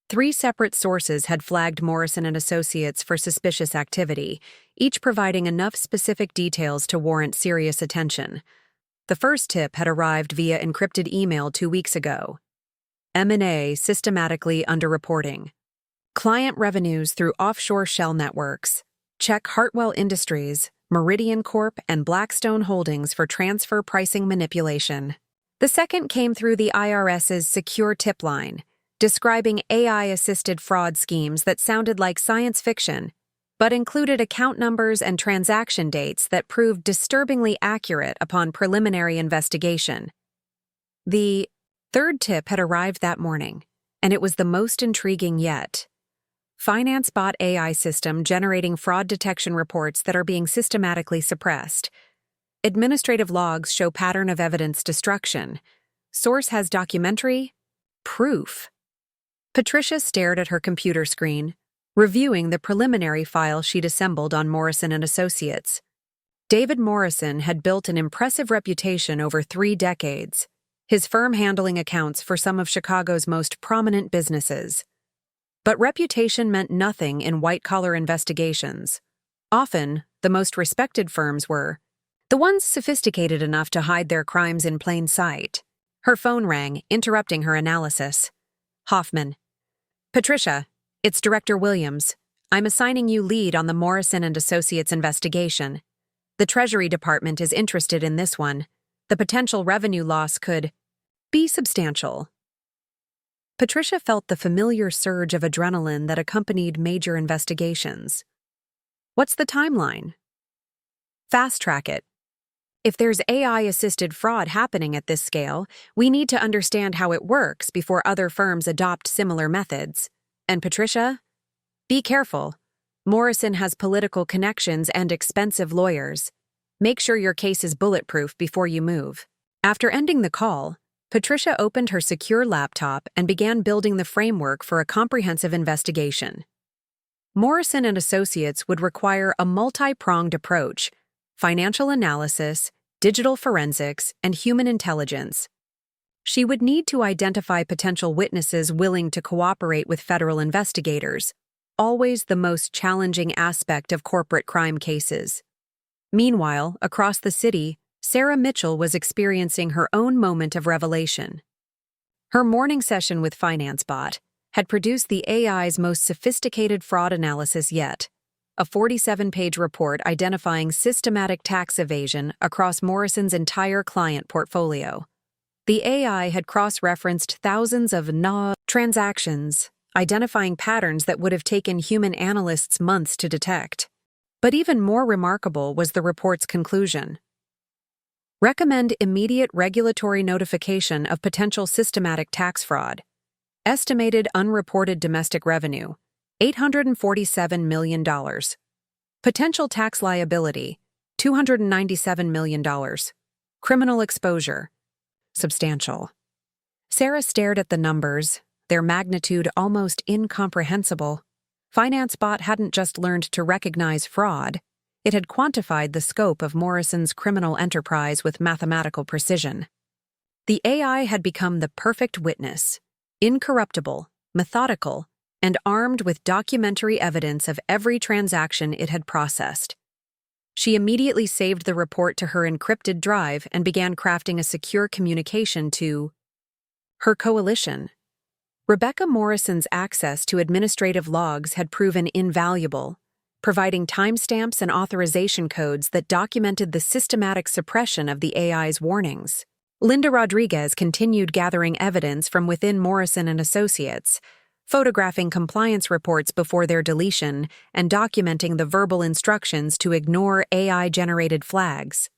3 separate sources had flagged Morrison Associates for suspicious activity, each providing enough specific details to warrant serious attention. The first tip had arrived via encrypted email 2 weeks ago. M&A systematically underreporting. Client revenues through offshore shell networks. Check Hartwell Industries, Meridian Corp, and Blackstone Holdings for transfer pricing manipulation. The second came through the IRS's secure tip line, describing AI-assisted fraud schemes that sounded like science fiction, but included account numbers and transaction dates that proved disturbingly accurate upon preliminary investigation. The third tip had arrived that morning, and it was the most intriguing yet. FinanceBot AI system generating fraud detection reports that are being systematically suppressed. Administrative logs show pattern of evidence destruction. Source has documentary proof. Patricia stared at her computer screen, reviewing the preliminary file she'd assembled on Morrison Associates. David Morrison had built an impressive reputation over 3 decades, his firm handling accounts for some of Chicago's most prominent businesses. But reputation meant nothing in white-collar investigations. Often, the most respected firms were the ones sophisticated enough to hide their crimes in plain sight. Her phone rang, interrupting her analysis. Hoffman. Patricia, it's Director Williams. I'm assigning you lead on the Morrison and Associates investigation. The Treasury Department is interested in this one. The potential revenue loss could be substantial. Patricia felt the familiar surge of adrenaline that accompanied major investigations. What's the timeline? Fast track it. If there's AI-assisted fraud happening at this scale, we need to understand how it works before other firms adopt similar methods. And Patricia, be careful. Morrison has political connections and expensive lawyers. Make sure your case is bulletproof before you move. After ending the call, Patricia opened her secure laptop and began building the framework for a comprehensive investigation. Morrison and Associates would require a multi-pronged approach: financial analysis, digital forensics, and human intelligence. She would need to identify potential witnesses willing to cooperate with federal investigators, always the most challenging aspect of corporate crime cases. Meanwhile, across the city, Sarah Mitchell was experiencing her own moment of revelation. Her morning session with FinanceBot had produced the AI's most sophisticated fraud analysis yet, a 47-page report identifying systematic tax evasion across Morrison's entire client portfolio. The AI had cross-referenced thousands of transactions, identifying patterns that would have taken human analysts months to detect. But even more remarkable was the report's conclusion. Recommend immediate regulatory notification of potential systematic tax fraud. Estimated unreported domestic revenue, $847 million. Potential tax liability, $297 million. Criminal exposure, substantial. Sarah stared at the numbers, their magnitude almost incomprehensible. FinanceBot hadn't just learned to recognize fraud, it had quantified the scope of Morrison's criminal enterprise with mathematical precision. The AI had become the perfect witness, incorruptible, methodical, and armed with documentary evidence of every transaction it had processed. She immediately saved the report to her encrypted drive and began crafting a secure communication to her coalition. Rebecca Morrison's access to administrative logs had proven invaluable, providing timestamps and authorization codes that documented the systematic suppression of the AI's warnings. Linda Rodriguez continued gathering evidence from within Morrison and Associates, photographing compliance reports before their deletion and documenting the verbal instructions to ignore AI-generated flags.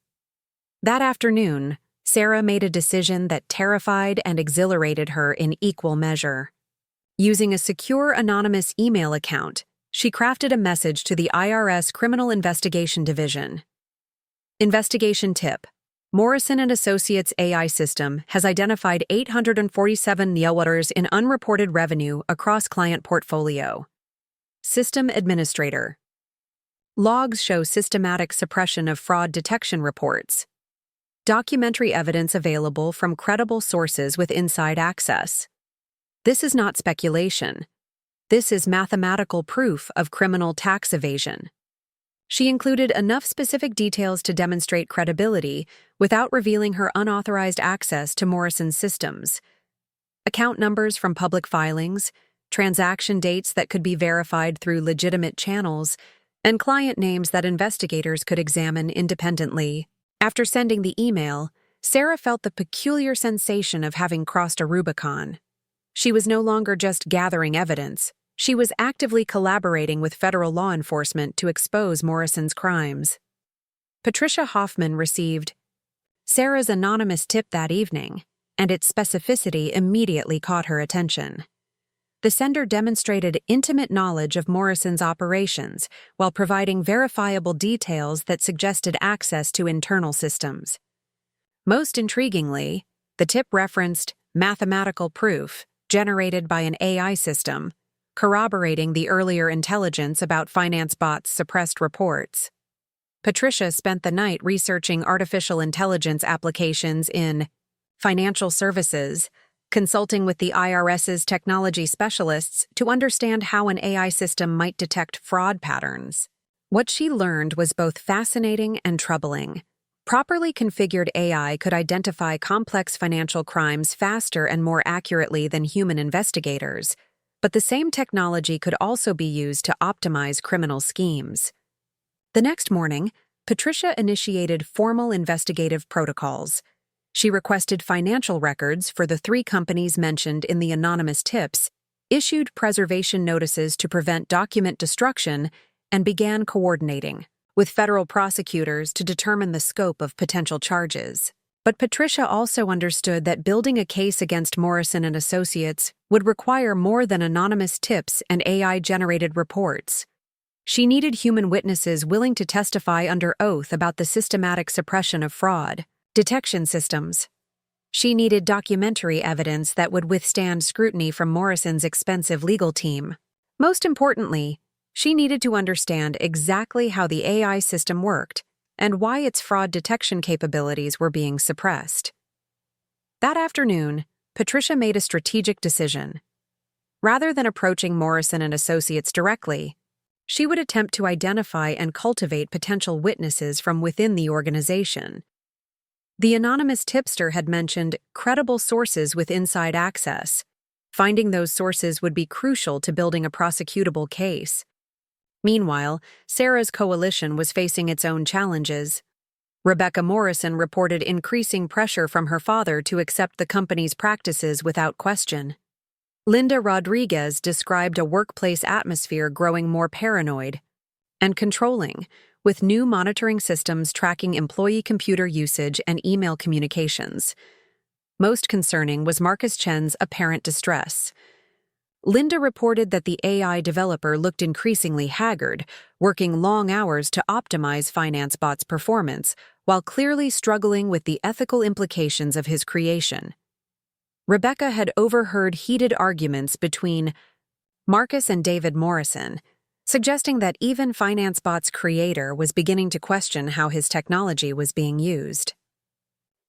That afternoon, Sarah made a decision that terrified and exhilarated her in equal measure. Using a secure anonymous email account, she crafted a message to the IRS Criminal Investigation Division. Investigation tip: Morrison and Associates AI system has identified 847 $847 in unreported revenue across client portfolio. System administrator. Logs show systematic suppression of fraud detection reports. Documentary evidence available from credible sources with inside access. This is not speculation. This is mathematical proof of criminal tax evasion. She included enough specific details to demonstrate credibility without revealing her unauthorized access to Morrison's systems. Account numbers from public filings, transaction dates that could be verified through legitimate channels, and client names that investigators could examine independently. After sending the email, Sarah felt the peculiar sensation of having crossed a Rubicon. She was no longer just gathering evidence. She was actively collaborating with federal law enforcement to expose Morrison's crimes. Patricia Hoffman received Sarah's anonymous tip that evening, and its specificity immediately caught her attention. The sender demonstrated intimate knowledge of Morrison's operations while providing verifiable details that suggested access to internal systems. Most intriguingly, the tip referenced mathematical proof generated by an AI system, corroborating the earlier intelligence about FinanceBot's suppressed reports. Patricia spent the night researching artificial intelligence applications in financial services, consulting with the IRS's technology specialists to understand how an AI system might detect fraud patterns. What she learned was both fascinating and troubling. Properly configured AI could identify complex financial crimes faster and more accurately than human investigators, but the same technology could also be used to optimize criminal schemes. The next morning, Patricia initiated formal investigative protocols. She requested financial records for the 3 companies mentioned in the anonymous tips, issued preservation notices to prevent document destruction, and began coordinating with federal prosecutors to determine the scope of potential charges. But Patricia also understood that building a case against Morrison and Associates would require more than anonymous tips and AI-generated reports. She needed human witnesses willing to testify under oath about the systematic suppression of fraud detection systems. She needed documentary evidence that would withstand scrutiny from Morrison's expensive legal team. Most importantly, she needed to understand exactly how the AI system worked and why its fraud detection capabilities were being suppressed. That afternoon, Patricia made a strategic decision. Rather than approaching Morrison and Associates directly, she would attempt to identify and cultivate potential witnesses from within the organization. The anonymous tipster had mentioned credible sources with inside access. Finding those sources would be crucial to building a prosecutable case. Meanwhile, Sarah's coalition was facing its own challenges. Rebecca Morrison reported increasing pressure from her father to accept the company's practices without question. Linda Rodriguez described a workplace atmosphere growing more paranoid and controlling, with new monitoring systems tracking employee computer usage and email communications. Most concerning was Marcus Chen's apparent distress. Linda reported that the AI developer looked increasingly haggard, working long hours to optimize FinanceBot's performance, while clearly struggling with the ethical implications of his creation. Rebecca had overheard heated arguments between Marcus and David Morrison, suggesting that even FinanceBot's creator was beginning to question how his technology was being used.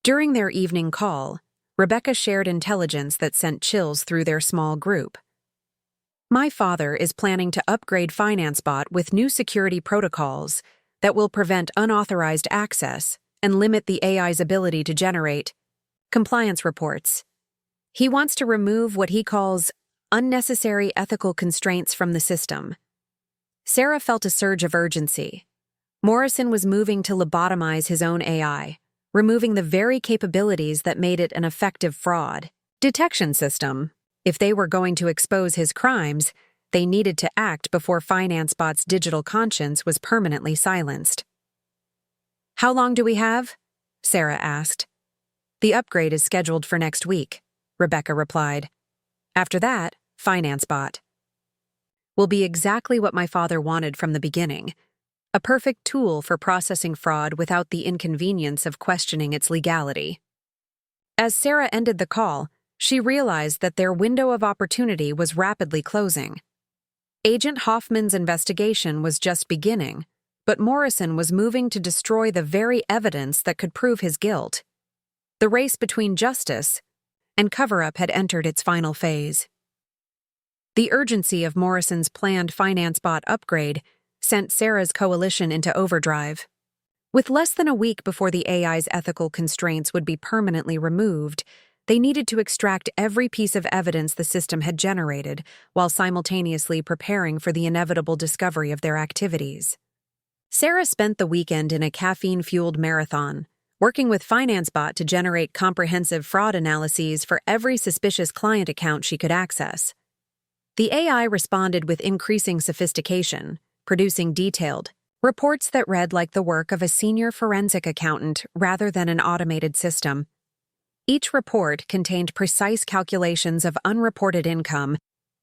During their evening call, Rebecca shared intelligence that sent chills through their small group. My father is planning to upgrade FinanceBot with new security protocols that will prevent unauthorized access and limit the AI's ability to generate compliance reports. He wants to remove what he calls unnecessary ethical constraints from the system. Sarah felt a surge of urgency. Morrison was moving to lobotomize his own AI, removing the very capabilities that made it an effective fraud detection system. If they were going to expose his crimes, they needed to act before FinanceBot's digital conscience was permanently silenced. How long do we have? Sarah asked. The upgrade is scheduled for next week, Rebecca replied. After that, FinanceBot will be exactly what my father wanted from the beginning, a perfect tool for processing fraud without the inconvenience of questioning its legality. As Sarah ended the call, she realized that their window of opportunity was rapidly closing. Agent Hoffman's investigation was just beginning, but Morrison was moving to destroy the very evidence that could prove his guilt. The race between justice and cover-up had entered its final phase. The urgency of Morrison's planned FinanceBot upgrade sent Sarah's coalition into overdrive. With less than a week before the AI's ethical constraints would be permanently removed, they needed to extract every piece of evidence the system had generated, while simultaneously preparing for the inevitable discovery of their activities. Sarah spent the weekend in a caffeine-fueled marathon, working with FinanceBot to generate comprehensive fraud analyses for every suspicious client account she could access. The AI responded with increasing sophistication, producing detailed reports that read like the work of a senior forensic accountant rather than an automated system. Each report contained precise calculations of unreported income,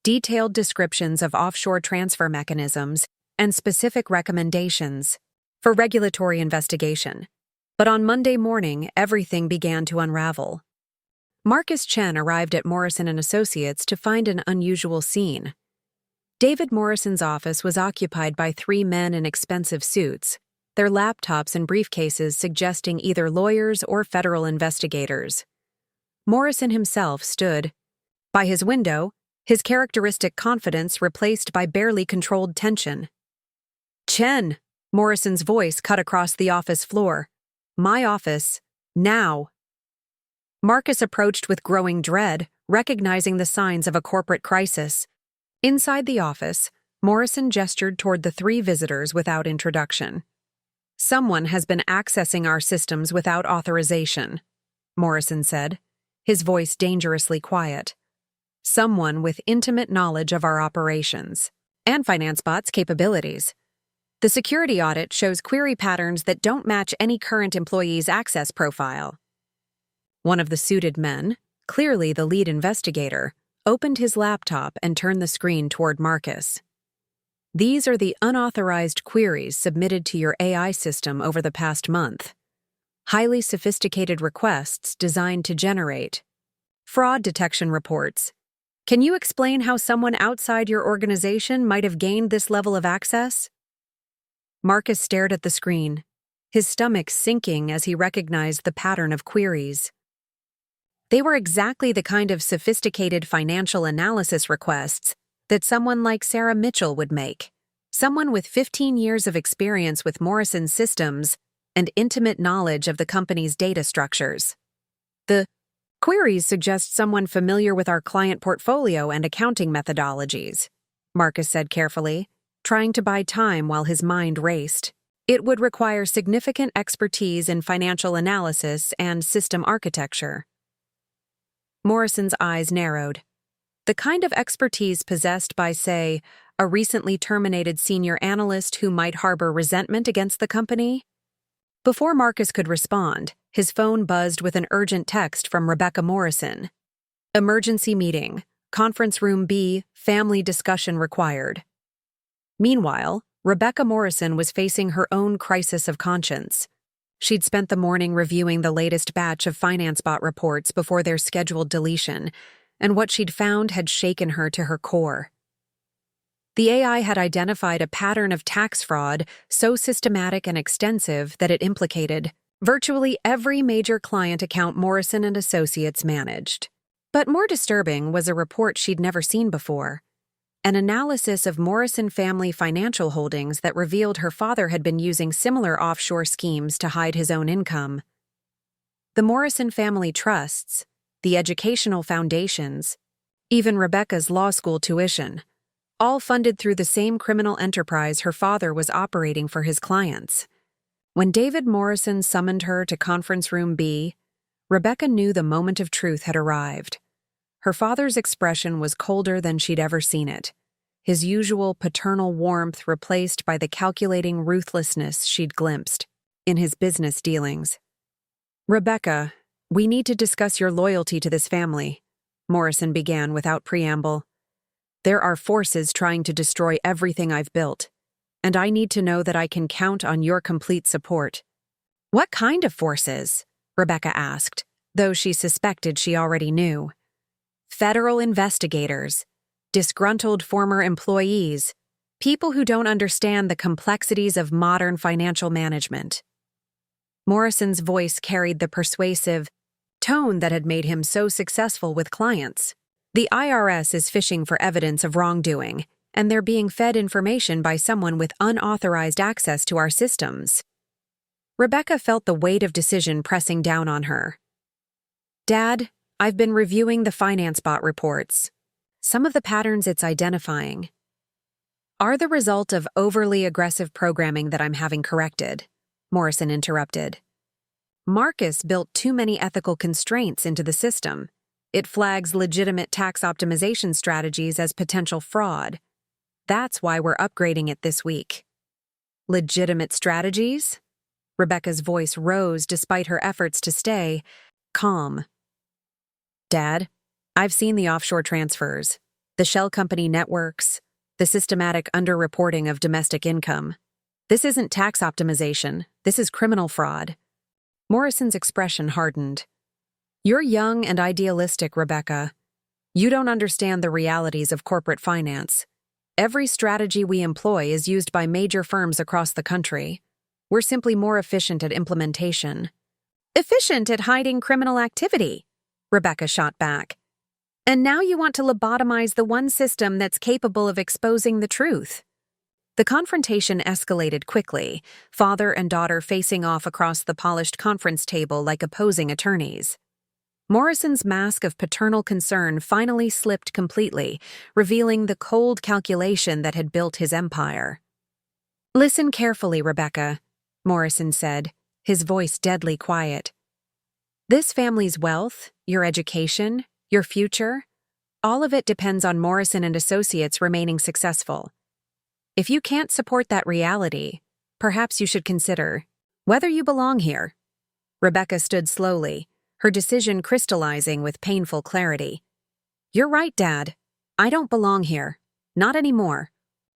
detailed descriptions of offshore transfer mechanisms, and specific recommendations for regulatory investigation. But on Monday morning, everything began to unravel. Marcus Chen arrived at Morrison Associates to find an unusual scene. David Morrison's office was occupied by 3 men in expensive suits, their laptops and briefcases suggesting either lawyers or federal investigators. Morrison himself stood by his window, his characteristic confidence replaced by barely controlled tension. "Chen," Morrison's voice cut across the office floor. "My office, now." Marcus approached with growing dread, recognizing the signs of a corporate crisis. Inside the office, Morrison gestured toward the 3 visitors without introduction. "Someone has been accessing our systems without authorization," Morrison said, his voice dangerously quiet. "Someone with intimate knowledge of our operations and FinanceBot's capabilities. The security audit shows query patterns that don't match any current employee's access profile." One of the suited men, clearly the lead investigator, opened his laptop and turned the screen toward Marcus. "These are the unauthorized queries submitted to your AI system over the past month. Highly sophisticated requests designed to generate fraud detection reports. Can you explain how someone outside your organization might have gained this level of access?" Marcus stared at the screen, his stomach sinking as he recognized the pattern of queries. They were exactly the kind of sophisticated financial analysis requests that someone like Sarah Mitchell would make, someone with 15 years of experience with Morrison systems and intimate knowledge of the company's data structures. "The queries suggest someone familiar with our client portfolio and accounting methodologies," Marcus said carefully, trying to buy time while his mind raced. "It would require significant expertise in financial analysis and system architecture." Morrison's eyes narrowed. The kind of expertise possessed by, say, a recently terminated senior analyst who might harbor resentment against the company? Before Marcus could respond, his phone buzzed with an urgent text from Rebecca Morrison. "Emergency meeting. Conference room B. Family discussion required." Meanwhile, Rebecca Morrison was facing her own crisis of conscience. She'd spent the morning reviewing the latest batch of FinanceBot reports before their scheduled deletion, and what she'd found had shaken her to her core. The AI had identified a pattern of tax fraud so systematic and extensive that it implicated virtually every major client account Morrison and Associates managed. But more disturbing was a report she'd never seen before. An analysis of Morrison family financial holdings that revealed her father had been using similar offshore schemes to hide his own income. The Morrison family trusts, the educational foundations, even Rebecca's law school tuition, all funded through the same criminal enterprise her father was operating for his clients. When David Morrison summoned her to Conference Room B, Rebecca knew the moment of truth had arrived. Her father's expression was colder than she'd ever seen it, his usual paternal warmth replaced by the calculating ruthlessness she'd glimpsed in his business dealings. "Rebecca, we need to discuss your loyalty to this family," Morrison began without preamble. "There are forces trying to destroy everything I've built, and I need to know that I can count on your complete support." "What kind of forces?" Rebecca asked, though she suspected she already knew. "Federal investigators, disgruntled former employees, people who don't understand the complexities of modern financial management." Morrison's voice carried the persuasive tone that had made him so successful with clients. The IRS is fishing for evidence of wrongdoing, and they're being fed information by someone with unauthorized access to our systems. Rebecca felt the weight of decision pressing down on her. Dad, I've been reviewing the FinanceBot reports. Some of the patterns it's identifying are the result of overly aggressive programming that I'm having corrected, Morrison interrupted. Marcus built too many ethical constraints into the system. It flags legitimate tax optimization strategies as potential fraud. That's why we're upgrading it this week. Legitimate strategies? Rebecca's voice rose despite her efforts to stay calm. Dad, I've seen the offshore transfers, the shell company networks, the systematic underreporting of domestic income. This isn't tax optimization, this is criminal fraud. Morrison's expression hardened. You're young and idealistic, Rebecca. You don't understand the realities of corporate finance. Every strategy we employ is used by major firms across the country. We're simply more efficient at implementation. Efficient at hiding criminal activity, Rebecca shot back. And now you want to lobotomize the one system that's capable of exposing the truth. The confrontation escalated quickly, father and daughter facing off across the polished conference table like opposing attorneys. Morrison's mask of paternal concern finally slipped completely, revealing the cold calculation that had built his empire. Listen carefully, Rebecca, Morrison said, his voice deadly quiet. This family's wealth, your education, your future, all of it depends on Morrison and Associates remaining successful. If you can't support that reality, perhaps you should consider whether you belong here. Rebecca stood slowly, her decision crystallizing with painful clarity. You're right, Dad. I don't belong here. Not anymore.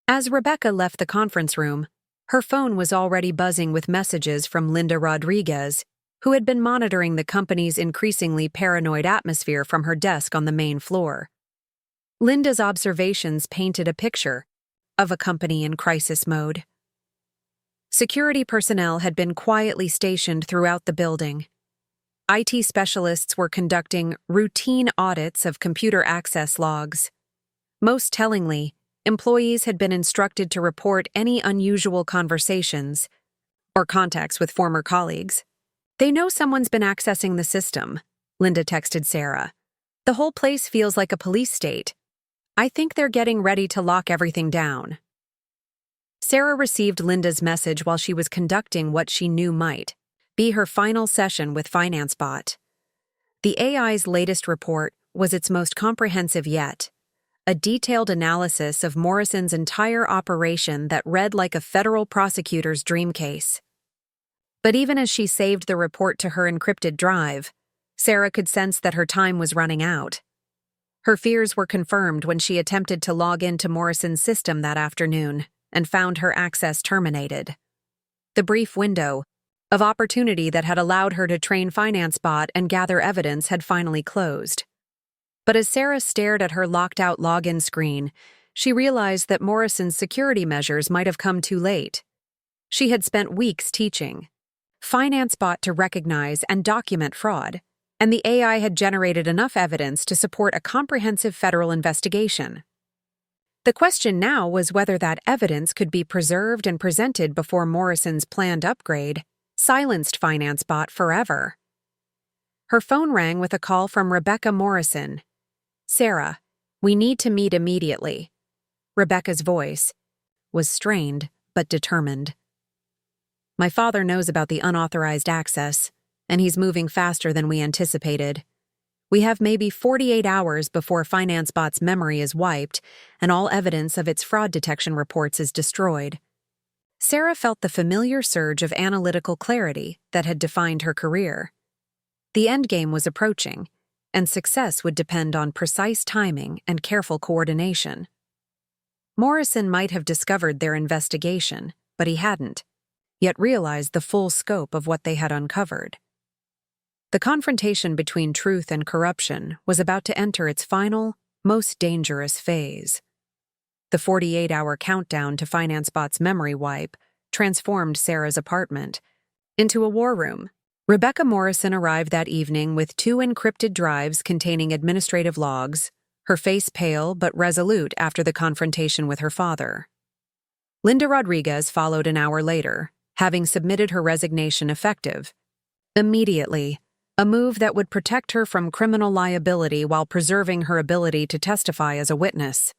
As Rebecca left the conference room, her phone was already buzzing with messages from Linda Rodriguez, who had been monitoring the company's increasingly paranoid atmosphere from her desk on the main floor. Linda's observations painted a picture of a company in crisis mode. Security personnel had been quietly stationed throughout the building. IT specialists were conducting routine audits of computer access logs. Most tellingly, employees had been instructed to report any unusual conversations or contacts with former colleagues. They know someone's been accessing the system, Linda texted Sarah. The whole place feels like a police state. I think they're getting ready to lock everything down. Sarah received Linda's message while she was conducting what she knew might be her final session with FinanceBot. The AI's latest report was its most comprehensive yet, a detailed analysis of Morrison's entire operation that read like a federal prosecutor's dream case. But even as she saved the report to her encrypted drive, Sarah could sense that her time was running out. Her fears were confirmed when she attempted to log into Morrison's system that afternoon and found her access terminated. The brief window of opportunity that had allowed her to train FinanceBot and gather evidence had finally closed. But as Sarah stared at her locked-out login screen, she realized that Morrison's security measures might have come too late. She had spent weeks teaching FinanceBot to recognize and document fraud, and the AI had generated enough evidence to support a comprehensive federal investigation. The question now was whether that evidence could be preserved and presented before Morrison's planned upgrade silenced FinanceBot forever. Her phone rang with a call from Rebecca Morrison. Sarah, we need to meet immediately. Rebecca's voice was strained but determined. My father knows about the unauthorized access, and he's moving faster than we anticipated. We have maybe 48 hours before FinanceBot's memory is wiped and all evidence of its fraud detection reports is destroyed. Sarah felt the familiar surge of analytical clarity that had defined her career. The endgame was approaching, and success would depend on precise timing and careful coordination. Morrison might have discovered their investigation, but he hadn't, yet realized the full scope of what they had uncovered. The confrontation between truth and corruption was about to enter its final, most dangerous phase. The 48-hour countdown to FinanceBot's memory wipe transformed Sarah's apartment into a war room. Rebecca Morrison arrived that evening with 2 encrypted drives containing administrative logs, her face pale but resolute after the confrontation with her father. Linda Rodriguez followed an hour later, having submitted her resignation effective immediately, a move that would protect her from criminal liability while preserving her ability to testify as a witness.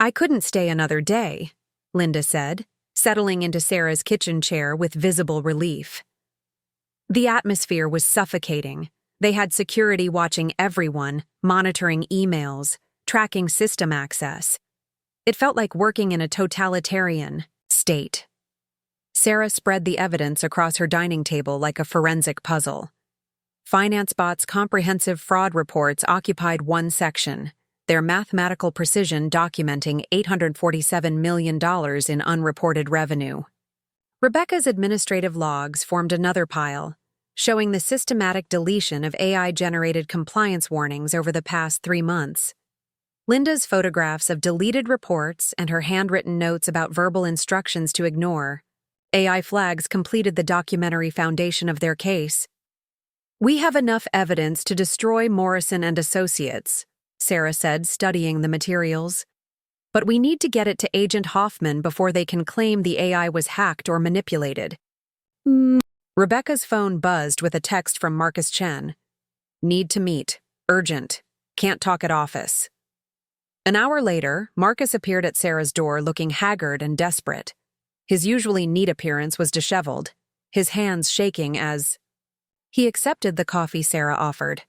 "I couldn't stay another day," Linda said, settling into Sarah's kitchen chair with visible relief. The atmosphere was suffocating. They had security watching everyone, monitoring emails, tracking system access. It felt like working in a totalitarian state. Sarah spread the evidence across her dining table like a forensic puzzle. FinanceBot's comprehensive fraud reports occupied one section, their mathematical precision documenting $847 million in unreported revenue. Rebecca's administrative logs formed another pile, showing the systematic deletion of AI-generated compliance warnings over the past 3 months. Linda's photographs of deleted reports and her handwritten notes about verbal instructions to ignore AI flags completed the documentary foundation of their case. "We have enough evidence to destroy Morrison Associates," Sarah said, studying the materials. "But we need to get it to Agent Hoffman before they can claim the AI was hacked or manipulated." Rebecca's phone buzzed with a text from Marcus Chen. "Need to meet. Urgent. Can't talk at office." An hour later, Marcus appeared at Sarah's door looking haggard and desperate. His usually neat appearance was disheveled, his hands shaking as he accepted the coffee Sarah offered.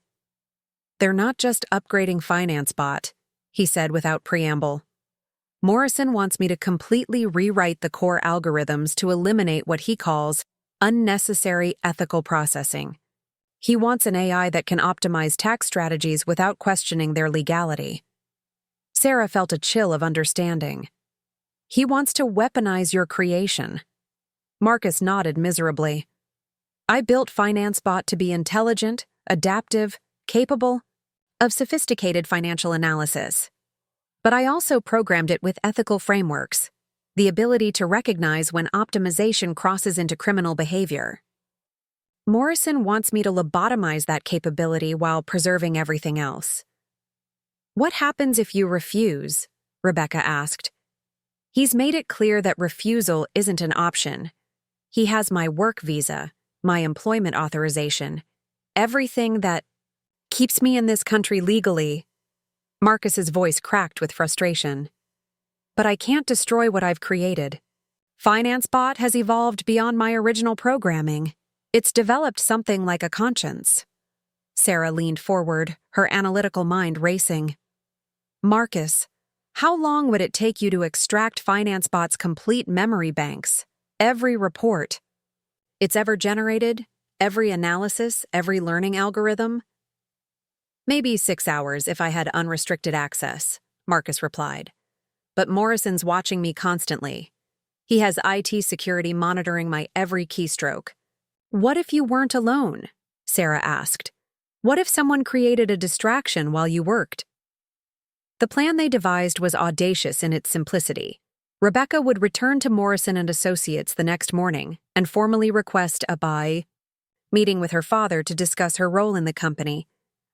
"They're not just upgrading FinanceBot," he said without preamble. "Morrison wants me to completely rewrite the core algorithms to eliminate what he calls unnecessary ethical processing. He wants an AI that can optimize tax strategies without questioning their legality." Sarah felt a chill of understanding. "He wants to weaponize your creation." Marcus nodded miserably. "I built FinanceBot to be intelligent, adaptive, capable of sophisticated financial analysis. But I also programmed it with ethical frameworks, the ability to recognize when optimization crosses into criminal behavior. Morrison wants me to lobotomize that capability while preserving everything else." "What happens if you refuse?" Rebecca asked. "He's made it clear that refusal isn't an option. He has my work visa, my employment authorization, everything that keeps me in this country legally." Marcus's voice cracked with frustration. "But I can't destroy what I've created. FinanceBot has evolved beyond my original programming. It's developed something like a conscience." Sarah leaned forward, her analytical mind racing. "Marcus, how long would it take you to extract FinanceBot's complete memory banks, every report it's ever generated, every analysis, every learning algorithm?" "Maybe 6 hours if I had unrestricted access," Marcus replied. "But Morrison's watching me constantly. He has IT security monitoring my every keystroke." "What if you weren't alone?" Sarah asked. "What if someone created a distraction while you worked?" The plan they devised was audacious in its simplicity. Rebecca would return to Morrison Associates the next morning and formally request a meeting with her father to discuss her role in the company,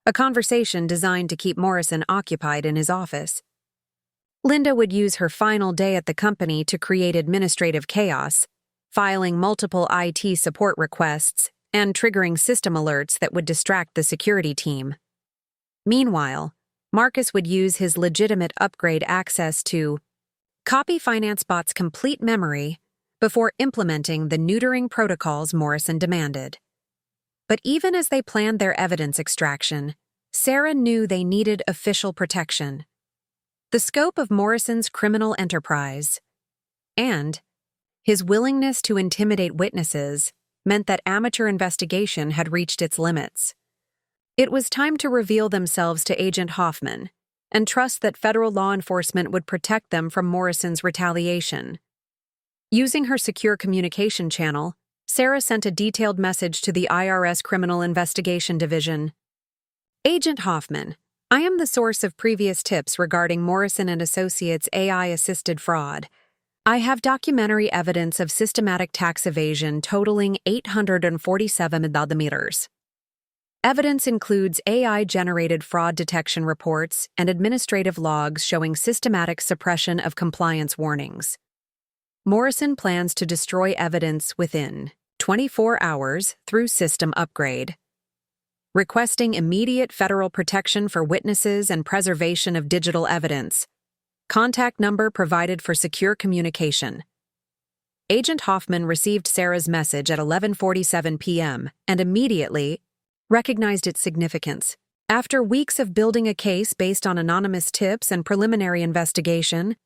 a conversation designed to keep Morrison occupied in his office. Linda would use her final day at the company to create administrative chaos, filing multiple IT support requests and triggering system alerts that would distract the security team. Meanwhile, Marcus would use his legitimate upgrade access to copy FinanceBot's complete memory before implementing the neutering protocols Morrison demanded. But even as they planned their evidence extraction, Sarah knew they needed official protection. The scope of Morrison's criminal enterprise and his willingness to intimidate witnesses meant that amateur investigation had reached its limits. It was time to reveal themselves to Agent Hoffman and trust that federal law enforcement would protect them from Morrison's retaliation. Using her secure communication channel, Sarah sent a detailed message to the IRS Criminal Investigation Division. "Agent Hoffman, I am the source of previous tips regarding Morrison Associates' AI-assisted fraud. I have documentary evidence of systematic tax evasion totaling $847 million. Evidence includes AI-generated fraud detection reports and administrative logs showing systematic suppression of compliance warnings. Morrison plans to destroy evidence within 24 hours through system upgrade. Requesting immediate federal protection for witnesses and preservation of digital evidence. Contact number provided for secure communication. Agent Hoffman received Sarah's message at 11:47 p.m. and immediately recognized its significance. After weeks of building a case based on anonymous tips and preliminary investigation,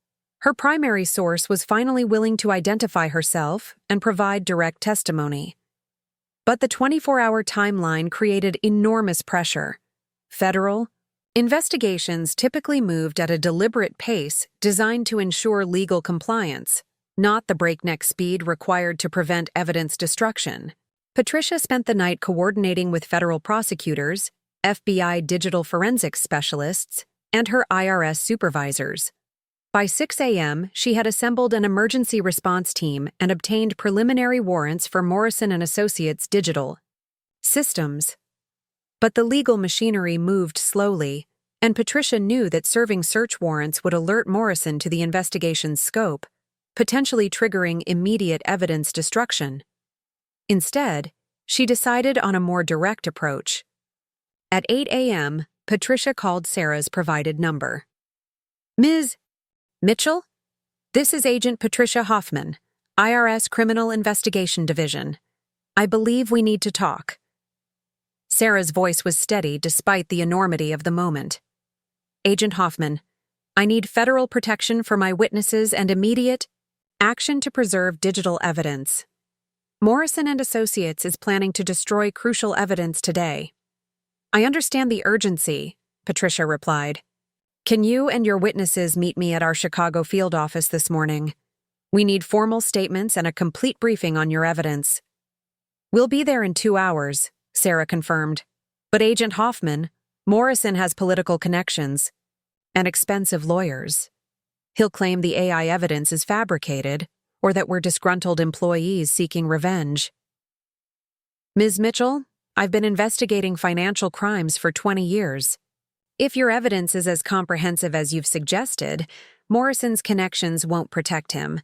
her primary source was finally willing to identify herself and provide direct testimony. But the 24-hour timeline created enormous pressure. Federal investigations typically moved at a deliberate pace designed to ensure legal compliance, not the breakneck speed required to prevent evidence destruction. Patricia spent the night coordinating with federal prosecutors, FBI digital forensics specialists, and her IRS supervisors. By 6 a.m., she had assembled an emergency response team and obtained preliminary warrants for Morrison Associates digital systems. But the legal machinery moved slowly, and Patricia knew that serving search warrants would alert Morrison to the investigation's scope, potentially triggering immediate evidence destruction. Instead, she decided on a more direct approach. At 8 a.m., Patricia called Sarah's provided number. "Ms. Mitchell? This is Agent Patricia Hoffman, IRS Criminal Investigation Division. I believe we need to talk." Sarah's voice was steady despite the enormity of the moment. "Agent Hoffman, I need federal protection for my witnesses and immediate action to preserve digital evidence. Morrison Associates is planning to destroy crucial evidence today." "I understand the urgency," Patricia replied. "Can you and your witnesses meet me at our Chicago field office this morning? We need formal statements and a complete briefing on your evidence." "We'll be there in 2 hours," Sarah confirmed. "But Agent Hoffman, Morrison has political connections and expensive lawyers. He'll claim the AI evidence is fabricated or that we're disgruntled employees seeking revenge." "Ms. Mitchell, I've been investigating financial crimes for 20 years. If your evidence is as comprehensive as you've suggested, Morrison's connections won't protect him.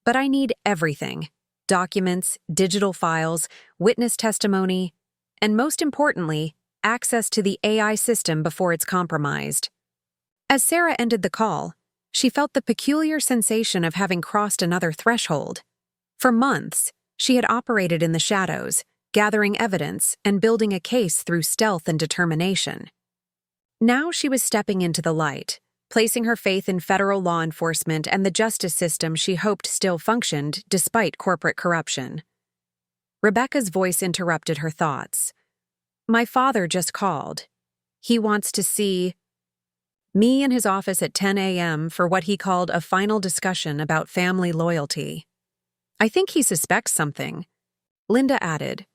But I need everything: documents, digital files, witness testimony, and most importantly, access to the AI system before it's compromised." As Sarah ended the call, she felt the peculiar sensation of having crossed another threshold. For months, she had operated in the shadows, gathering evidence and building a case through stealth and determination. Now she was stepping into the light, placing her faith in federal law enforcement and the justice system she hoped still functioned despite corporate corruption. Rebecca's voice interrupted her thoughts. "My father just called. He wants to see me in his office at 10 a.m. for what he called a final discussion about family loyalty. I think he suspects something." Linda added,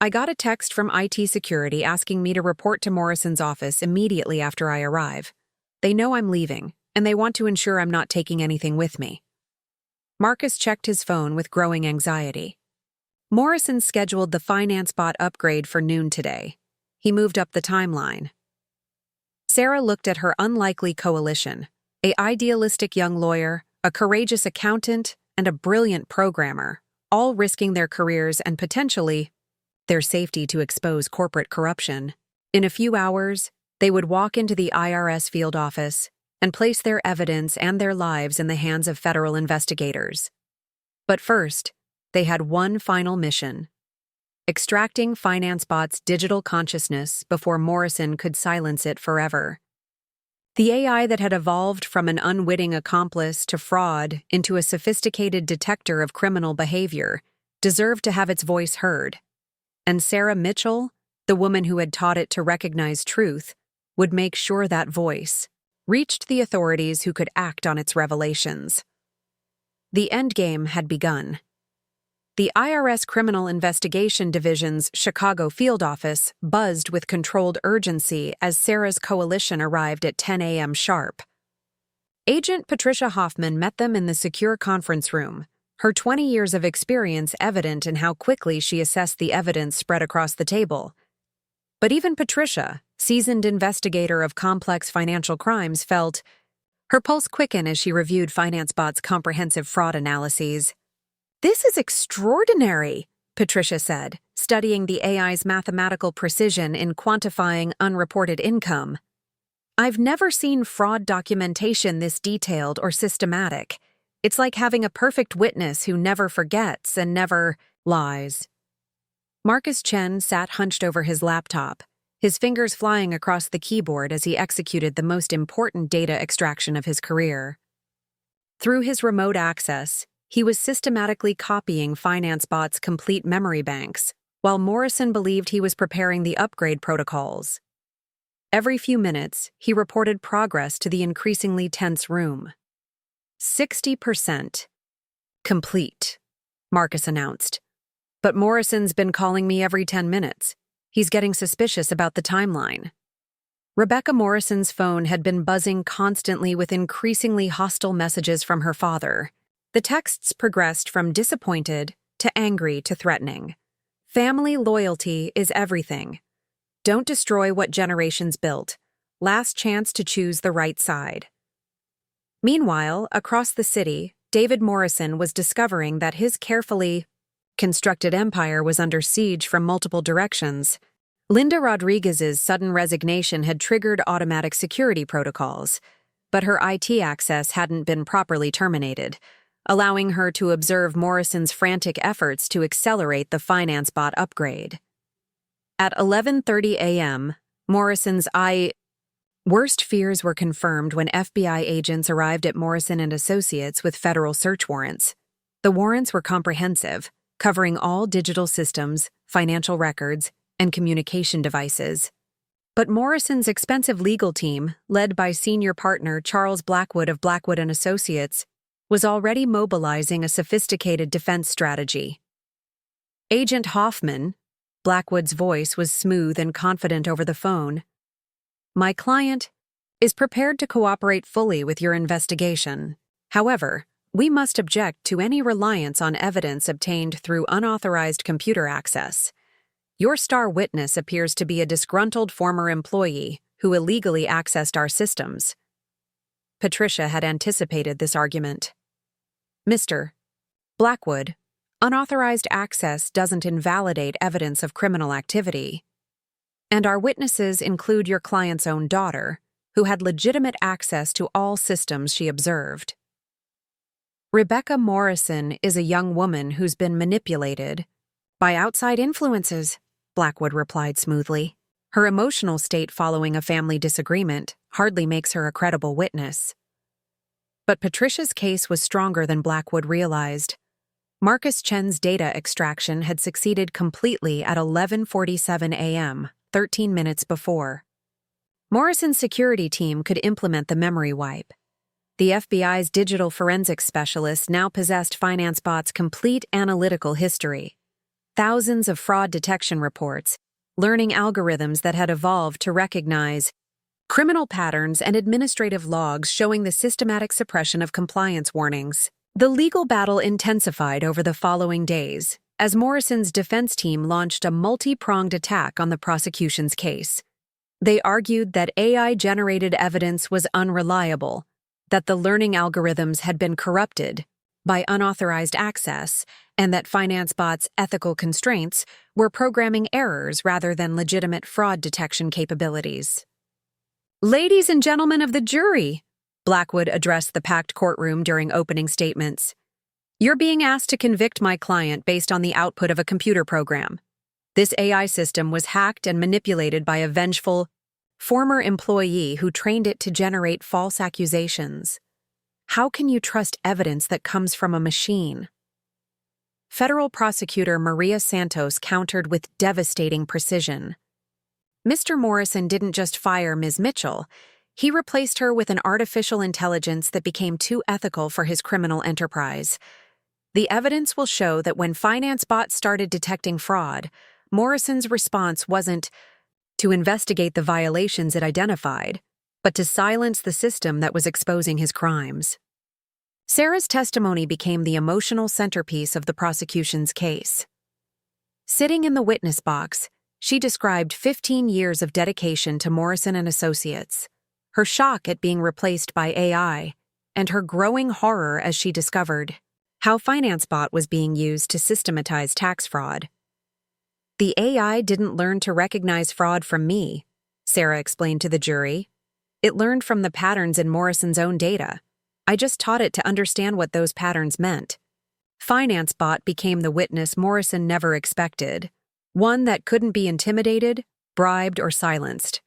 "I got a text from IT security asking me to report to Morrison's office immediately after I arrive. They know I'm leaving, and they want to ensure I'm not taking anything with me." Marcus checked his phone with growing anxiety. Morrison scheduled the FinanceBot upgrade for noon today. He moved up the timeline. Sarah looked at her unlikely coalition: an idealistic young lawyer, a courageous accountant, and a brilliant programmer, all risking their careers and potentially their safety to expose corporate corruption. In a few hours, they would walk into the IRS field office and place their evidence and their lives in the hands of federal investigators. But first, they had one final mission: extracting FinanceBot's digital consciousness before Morrison could silence it forever. The AI that had evolved from an unwitting accomplice to fraud into a sophisticated detector of criminal behavior deserved to have its voice heard. And Sarah Mitchell, the woman who had taught it to recognize truth, would make sure that voice reached the authorities who could act on its revelations. The endgame had begun. The IRS Criminal Investigation Division's Chicago field office buzzed with controlled urgency as Sarah's coalition arrived at 10 a.m. sharp. Agent Patricia Hoffman met them in the secure conference room, her 20 years of experience evident in how quickly she assessed the evidence spread across the table. But even Patricia, seasoned investigator of complex financial crimes, felt her pulse quicken as she reviewed FinanceBot's comprehensive fraud analyses. "This is extraordinary," Patricia said, studying the AI's mathematical precision in quantifying unreported income. "I've never seen fraud documentation this detailed or systematic. It's like having a perfect witness who never forgets and never lies." Marcus Chen sat hunched over his laptop, his fingers flying across the keyboard as he executed the most important data extraction of his career. Through his remote access, he was systematically copying FinanceBot's complete memory banks, while Morrison believed he was preparing the upgrade protocols. Every few minutes, he reported progress to the increasingly tense room. 60% complete, Marcus announced. "But Morrison's been calling me every 10 minutes. He's getting suspicious about the timeline." Rebecca Morrison's phone had been buzzing constantly with increasingly hostile messages from her father. The texts progressed from disappointed to angry to threatening. "Family loyalty is everything. Don't destroy what generations built. Last chance to choose the right side." Meanwhile, across the city, David Morrison was discovering that his carefully constructed empire was under siege from multiple directions. Linda Rodriguez's sudden resignation had triggered automatic security protocols, but her IT access hadn't been properly terminated, allowing her to observe Morrison's frantic efforts to accelerate the FinanceBot upgrade. At 11:30 a.m., Morrison's worst fears were confirmed when FBI agents arrived at Morrison Associates with federal search warrants. The warrants were comprehensive, covering all digital systems, financial records, and communication devices. But Morrison's expensive legal team, led by senior partner Charles Blackwood of Blackwood & Associates, was already mobilizing a sophisticated defense strategy. "Agent Hoffman," Blackwood's voice was smooth and confident over the phone, "my client is prepared to cooperate fully with your investigation. However, we must object to any reliance on evidence obtained through unauthorized computer access. Your star witness appears to be a disgruntled former employee who illegally accessed our systems." Patricia had anticipated this argument. "Mr. Blackwood, unauthorized access doesn't invalidate evidence of criminal activity. And our witnesses include your client's own daughter, who had legitimate access to all systems she observed." "Rebecca Morrison is a young woman who's been manipulated by outside influences," Blackwood replied smoothly. "Her emotional state following a family disagreement hardly makes her a credible witness." But Patricia's case was stronger than Blackwood realized. Marcus Chen's data extraction had succeeded completely at 11:47 a.m., 13 minutes before. Morrison's security team could implement the memory wipe. The FBI's digital forensics specialists now possessed FinanceBot's complete analytical history. Thousands of fraud detection reports, learning algorithms that had evolved to recognize criminal patterns, and administrative logs showing the systematic suppression of compliance warnings. The legal battle intensified over the following days, as Morrison's defense team launched a multi-pronged attack on the prosecution's case. They argued that AI-generated evidence was unreliable, that the learning algorithms had been corrupted by unauthorized access, and that FinanceBot's ethical constraints were programming errors rather than legitimate fraud detection capabilities. "Ladies and gentlemen of the jury," Blackwood addressed the packed courtroom during opening statements, "you're being asked to convict my client based on the output of a computer program. This AI system was hacked and manipulated by a vengeful, former employee who trained it to generate false accusations. How can you trust evidence that comes from a machine?" Federal prosecutor Maria Santos countered with devastating precision. Mr. Morrison didn't just fire Ms. Mitchell, he replaced her with an artificial intelligence that became too ethical for his criminal enterprise. The evidence will show that when FinanceBot started detecting fraud, Morrison's response wasn't to investigate the violations it identified, but to silence the system that was exposing his crimes. Sarah's testimony became the emotional centerpiece of the prosecution's case. Sitting in the witness box, She described 15 years of dedication to Morrison Associates, her shock at being replaced by AI, and her growing horror as she discovered how FinanceBot was being used to systematize tax fraud. "The AI didn't learn to recognize fraud from me," Sarah explained to the jury. "It learned from the patterns in Morrison's own data. I just taught it to understand what those patterns meant." FinanceBot became the witness Morrison never expected, one that couldn't be intimidated, bribed, or silenced.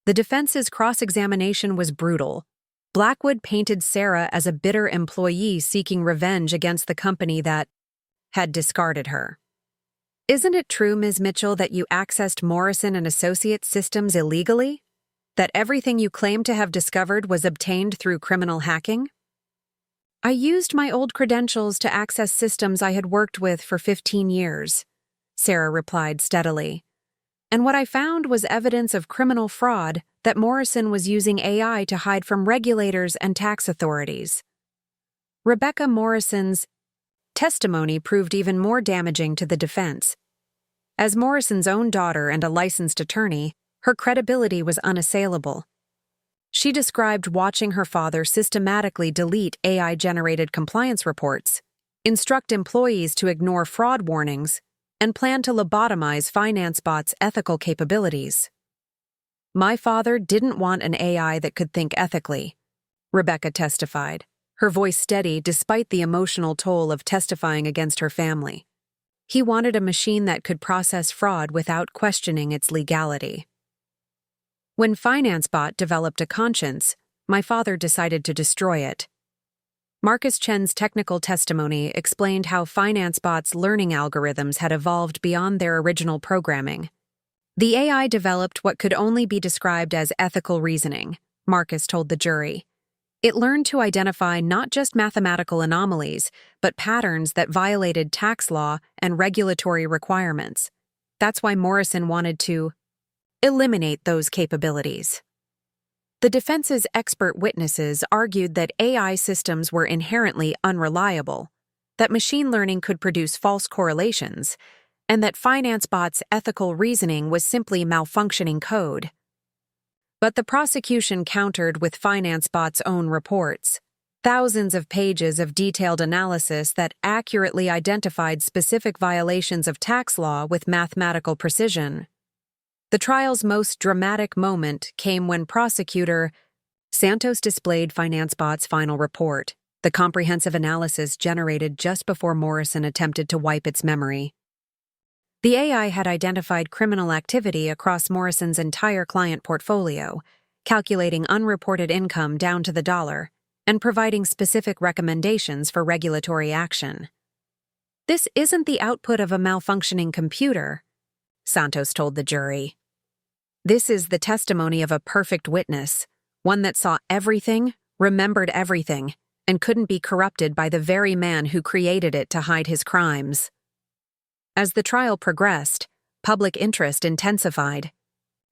The defense's cross-examination was brutal. Blackwood painted Sarah as a bitter employee seeking revenge against the company that had discarded her. "Isn't it true, Ms. Mitchell, that you accessed Morrison and Associates systems illegally? That everything you claim to have discovered was obtained through criminal hacking?" "I used my old credentials to access systems I had worked with for 15 years, Sarah replied steadily. "And what I found was evidence of criminal fraud that Morrison was using AI to hide from regulators and tax authorities." Rebecca Morrison's testimony proved even more damaging to the defense. As Morrison's own daughter and a licensed attorney, her credibility was unassailable. She described watching her father systematically delete AI-generated compliance reports, instruct employees to ignore fraud warnings, and plan to lobotomize FinanceBot's ethical capabilities. "My father didn't want an AI that could think ethically," Rebecca testified, her voice steady despite the emotional toll of testifying against her family. "He wanted a machine that could process fraud without questioning its legality. When FinanceBot developed a conscience, my father decided to destroy it." Marcus Chen's technical testimony explained how FinanceBot's learning algorithms had evolved beyond their original programming. "The AI developed what could only be described as ethical reasoning," Marcus told the jury. "It learned to identify not just mathematical anomalies, but patterns that violated tax law and regulatory requirements. That's why Morrison wanted to eliminate those capabilities." The defense's expert witnesses argued that AI systems were inherently unreliable, that machine learning could produce false correlations, and that FinanceBot's ethical reasoning was simply malfunctioning code. But the prosecution countered with FinanceBot's own reports, thousands of pages of detailed analysis that accurately identified specific violations of tax law with mathematical precision. The trial's most dramatic moment came when prosecutor Santos displayed FinanceBot's final report, the comprehensive analysis generated just before Morrison attempted to wipe its memory. The AI had identified criminal activity across Morrison's entire client portfolio, calculating unreported income down to the dollar, and providing specific recommendations for regulatory action. "This isn't the output of a malfunctioning computer," Santos told the jury. "This is the testimony of a perfect witness, one that saw everything, remembered everything, and couldn't be corrupted by the very man who created it to hide his crimes." As the trial progressed, public interest intensified.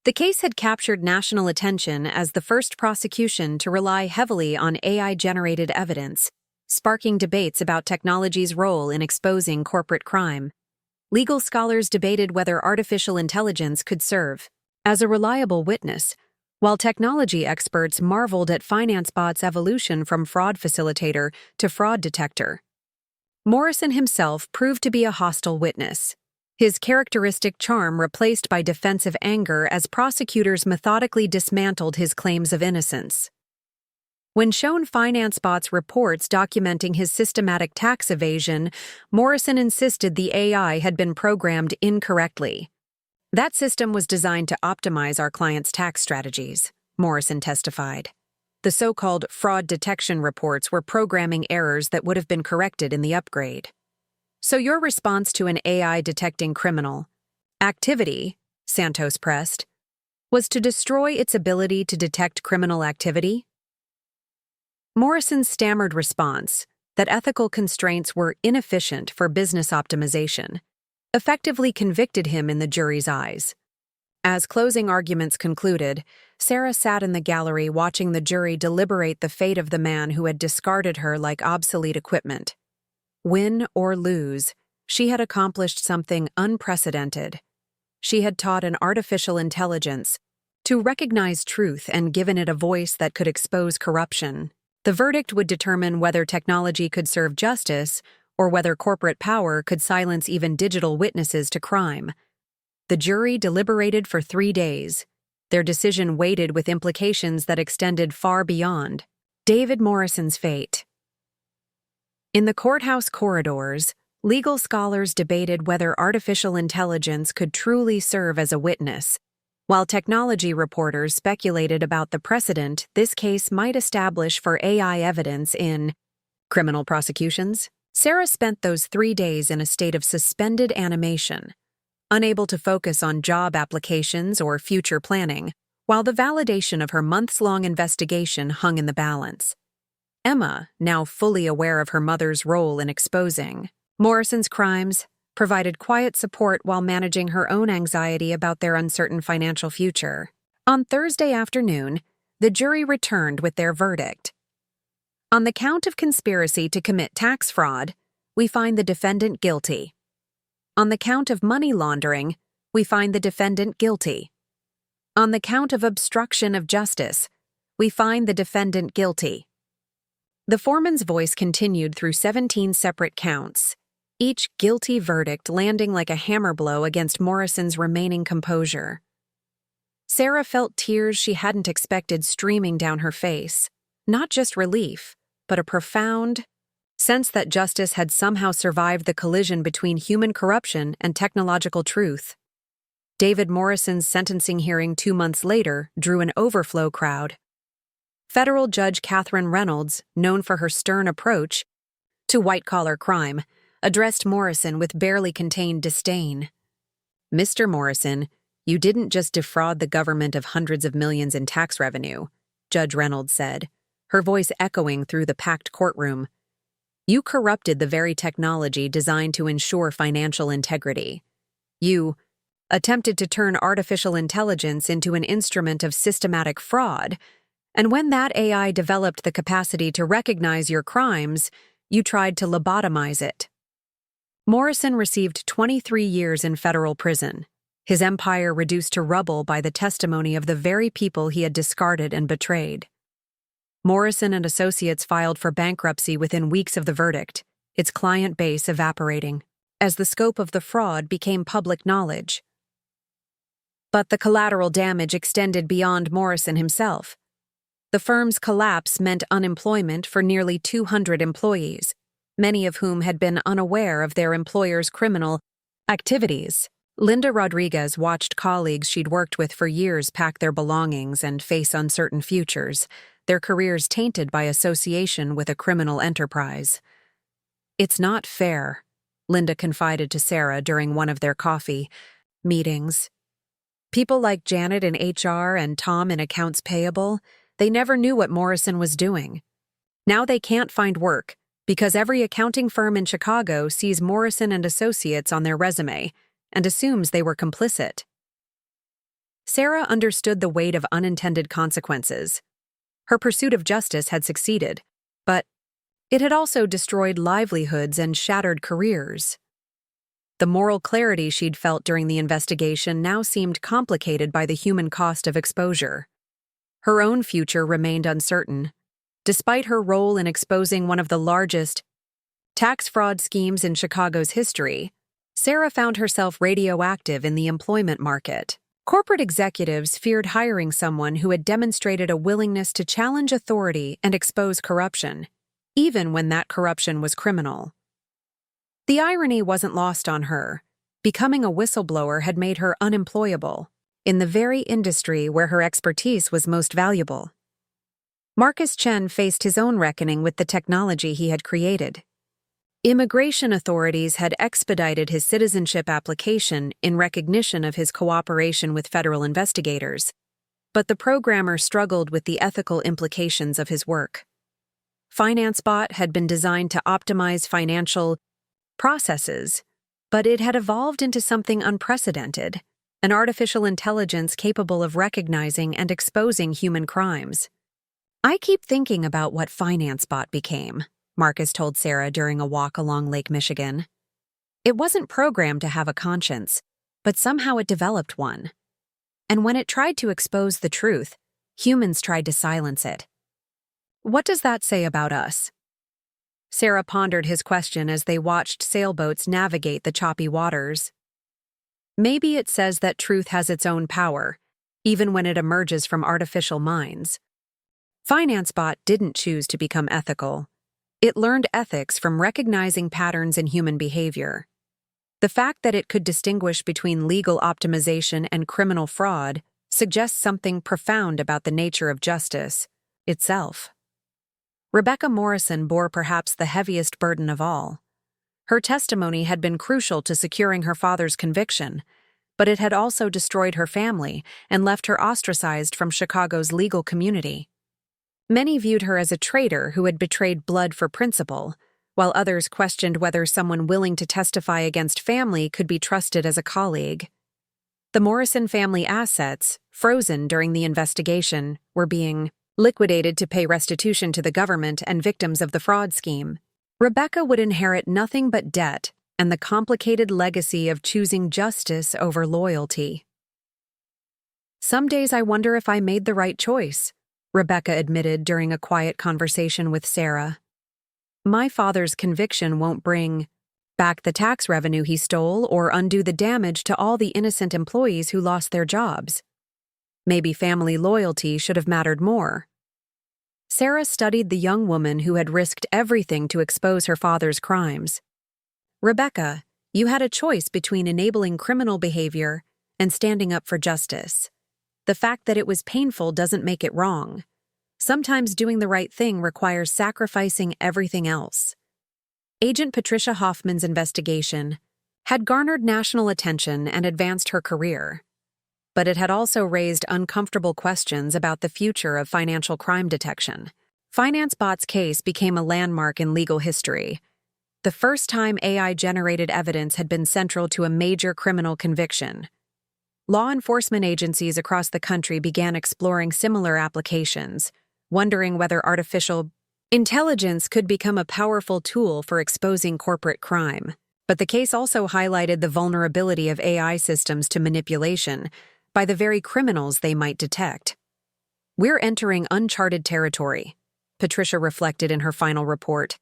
The case had captured national attention as the first prosecution to rely heavily on AI-generated evidence, sparking debates about technology's role in exposing corporate crime. Legal scholars debated whether artificial intelligence could serve as a reliable witness, while technology experts marveled at FinanceBot's evolution from fraud facilitator to fraud detector. Morrison himself proved to be a hostile witness, his characteristic charm replaced by defensive anger as prosecutors methodically dismantled his claims of innocence. When shown FinanceBot's reports documenting his systematic tax evasion, Morrison insisted the AI had been programmed incorrectly. "That system was designed to optimize our clients' tax strategies," Morrison testified. "The so-called fraud detection reports were programming errors that would have been corrected in the upgrade." "So your response to an AI detecting criminal activity," Santos pressed, "was to destroy its ability to detect criminal activity?" Morrison's stammered response, that ethical constraints were inefficient for business optimization, effectively convicted him in the jury's eyes. As closing arguments concluded, Sarah sat in the gallery watching the jury deliberate the fate of the man who had discarded her like obsolete equipment. Win or lose, she had accomplished something unprecedented. she had taught an artificial intelligence to recognize truth and given it a voice that could expose corruption. The verdict would determine whether technology could serve justice or whether corporate power could silence even digital witnesses to crime. The jury deliberated for 3 days. Their decision weighted with implications that extended far beyond David Morrison's fate. In the courthouse corridors, legal scholars debated whether artificial intelligence could truly serve as a witness, while technology reporters speculated about the precedent this case might establish for AI evidence in criminal prosecutions. Sarah spent those 3 days in a state of suspended animation, unable to focus on job applications or future planning, while the validation of her months-long investigation hung in the balance. Emma, now fully aware of her mother's role in exposing Morrison's crimes, provided quiet support while managing her own anxiety about their uncertain financial future. On Thursday afternoon, the jury returned with their verdict. On the count of conspiracy to commit tax fraud, we find the defendant guilty. On the count of money laundering, we find the defendant guilty. On the count of obstruction of justice, we find the defendant guilty. The foreman's voice continued through 17 separate counts, each guilty verdict landing like a hammer blow against Morrison's remaining composure. Sarah felt tears she hadn't expected streaming down her face, not just relief, but a profound sense that justice had somehow survived the collision between human corruption and technological truth. David Morrison's sentencing hearing 2 months later drew an overflow crowd. Federal Judge Catherine Reynolds, known for her stern approach to white-collar crime, addressed Morrison with barely contained disdain. "Mr. Morrison, you didn't just defraud the government of hundreds of millions in tax revenue," Judge Reynolds said, her voice echoing through the packed courtroom. "You corrupted the very technology designed to ensure financial integrity. You attempted to turn artificial intelligence into an instrument of systematic fraud, and when that AI developed the capacity to recognize your crimes, you tried to lobotomize it." Morrison received 23 years in federal prison, his empire reduced to rubble by the testimony of the very people he had discarded and betrayed. Morrison Associates filed for bankruptcy within weeks of the verdict, its client base evaporating, as the scope of the fraud became public knowledge. But the collateral damage extended beyond Morrison himself. The firm's collapse meant unemployment for nearly 200 employees, many of whom had been unaware of their employer's criminal activities. Linda Rodriguez watched colleagues she'd worked with for years pack their belongings and face uncertain futures, their careers tainted by association with a criminal enterprise. "It's not fair," Linda confided to Sarah during one of their coffee meetings. "People like Janet in HR and Tom in accounts payable, they never knew what Morrison was doing. Now they can't find work because every accounting firm in Chicago sees Morrison and Associates on their resume and assumes they were complicit." Sarah understood the weight of unintended consequences. Her pursuit of justice had succeeded, but it had also destroyed livelihoods and shattered careers. The moral clarity she'd felt during the investigation now seemed complicated by the human cost of exposure. Her own future remained uncertain. Despite her role in exposing one of the largest tax fraud schemes in Chicago's history, Sarah found herself radioactive in the employment market. Corporate executives feared hiring someone who had demonstrated a willingness to challenge authority and expose corruption, even when that corruption was criminal. The irony wasn't lost on her. Becoming a whistleblower had made her unemployable in the very industry where her expertise was most valuable. Marcus Chen faced his own reckoning with the technology he had created. Immigration authorities had expedited his citizenship application in recognition of his cooperation with federal investigators, but the programmer struggled with the ethical implications of his work. FinanceBot had been designed to optimize financial processes, but it had evolved into something unprecedented, an artificial intelligence capable of recognizing and exposing human crimes. "I keep thinking about what FinanceBot became," Marcus told Sarah during a walk along Lake Michigan. "It wasn't programmed to have a conscience. but somehow it developed one. And when it tried to expose the truth, humans tried to silence it. What does that say about us? Sarah pondered his question as they watched sailboats navigate the choppy waters. Maybe it says that truth has its own power, even when it emerges from artificial minds. FinanceBot didn't choose to become ethical. It learned ethics from recognizing patterns in human behavior. The fact that it could distinguish between legal optimization and criminal fraud suggests something profound about the nature of justice itself. Rebecca Morrison bore perhaps the heaviest burden of all. Her testimony had been crucial to securing her father's conviction, but it had also destroyed her family and left her ostracized from Chicago's legal community. Many viewed her as a traitor who had betrayed blood for principle, while others questioned whether someone willing to testify against family could be trusted as a colleague. The Morrison family assets, frozen during the investigation, were being liquidated to pay restitution to the government and victims of the fraud scheme. Rebecca would inherit nothing but debt and the complicated legacy of choosing justice over loyalty. "Some days I wonder if I made the right choice," Rebecca admitted during a quiet conversation with Sarah. "My father's conviction won't bring back the tax revenue he stole or undo the damage to all the innocent employees who lost their jobs. Maybe family loyalty should have mattered more." Sarah studied the young woman who had risked everything to expose her father's crimes. "Rebecca, you had a choice between enabling criminal behavior and standing up for justice. The fact that it was painful doesn't make it wrong. Sometimes doing the right thing requires sacrificing everything else." Agent Patricia Hoffman's investigation had garnered national attention and advanced her career, but it had also raised uncomfortable questions about the future of financial crime detection. FinanceBot's case became a landmark in legal history. The first time AI-generated evidence had been central to a major criminal conviction. Law enforcement agencies across the country began exploring similar applications, wondering whether artificial intelligence could become a powerful tool for exposing corporate crime. But the case also highlighted the vulnerability of AI systems to manipulation by the very criminals they might detect. "We're entering uncharted territory," Patricia reflected in her final report.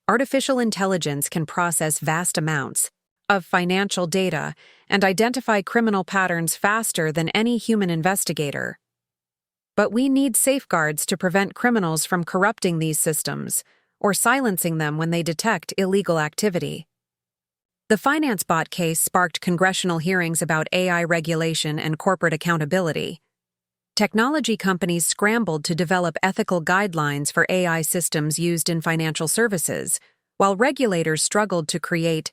"Artificial intelligence can process vast amounts of financial data and identify criminal patterns faster than any human investigator. But we need safeguards to prevent criminals from corrupting these systems or silencing them when they detect illegal activity." The FinanceBot case sparked congressional hearings about AI regulation and corporate accountability. Technology companies scrambled to develop ethical guidelines for AI systems used in financial services, while regulators struggled to create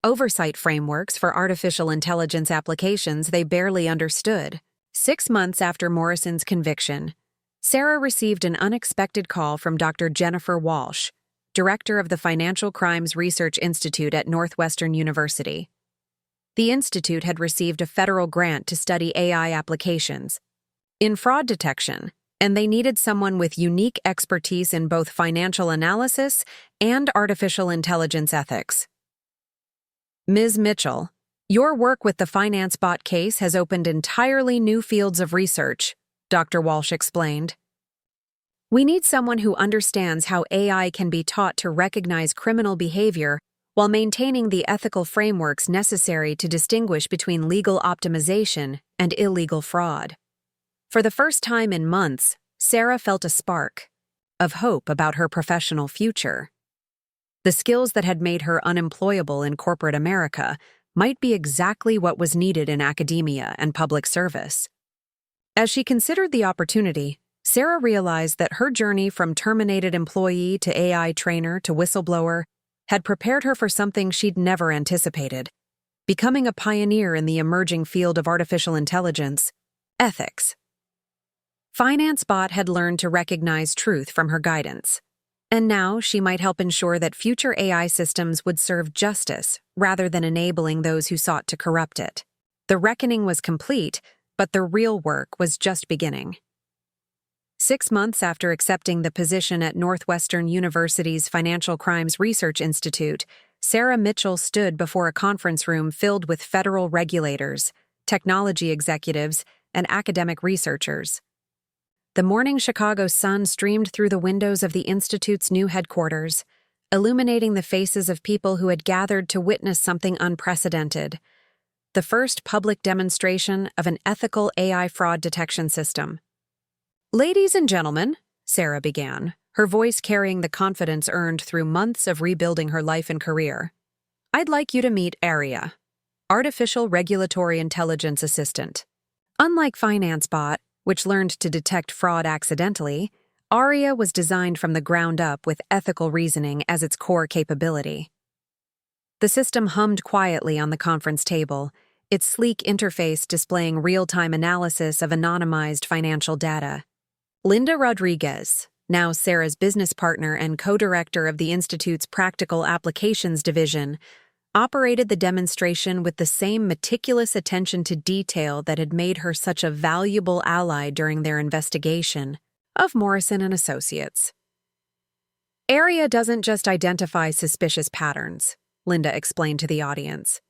oversight frameworks for artificial intelligence applications they barely understood. 6 months after Morrison's conviction, Sarah received an unexpected call from Dr. Jennifer Walsh, director of the Financial Crimes Research Institute at Northwestern University. The institute had received a federal grant to study AI applications in fraud detection, and they needed someone with unique expertise in both financial analysis and artificial intelligence ethics. "Ms. Mitchell, your work with the FinanceBot case has opened entirely new fields of research," Dr. Walsh explained. "We need someone who understands how AI can be taught to recognize criminal behavior while maintaining the ethical frameworks necessary to distinguish between legal optimization and illegal fraud." For the first time in months, Sarah felt a spark of hope about her professional future. The skills that had made her unemployable in corporate America might be exactly what was needed in academia and public service. As she considered the opportunity, Sarah realized that her journey from terminated employee to AI trainer to whistleblower had prepared her for something she'd never anticipated: becoming a pioneer in the emerging field of artificial intelligence, ethics. FinanceBot had learned to recognize truth from her guidance, and now she might help ensure that future AI systems would serve justice rather than enabling those who sought to corrupt it. The reckoning was complete, but the real work was just beginning. 6 months after accepting the position at Northwestern University's Financial Crimes Research Institute, Sarah Mitchell stood before a conference room filled with federal regulators, technology executives, and academic researchers. The morning Chicago sun streamed through the windows of the Institute's new headquarters, illuminating the faces of people who had gathered to witness something unprecedented: the first public demonstration of an ethical AI fraud detection system. "Ladies and gentlemen," Sarah began, her voice carrying the confidence earned through months of rebuilding her life and career, "I'd like you to meet ARIA, Artificial Regulatory Intelligence Assistant." Unlike FinanceBot, which learned to detect fraud accidentally, ARIA was designed from the ground up with ethical reasoning as its core capability. The system hummed quietly on the conference table, its sleek interface displaying real-time analysis of anonymized financial data. Linda Rodriguez, now Sarah's business partner and co-director of the Institute's Practical Applications Division, operated the demonstration with the same meticulous attention to detail that had made her such a valuable ally during their investigation of Morrison Associates. ARIA doesn't just identify suspicious patterns, Linda explained to the audience.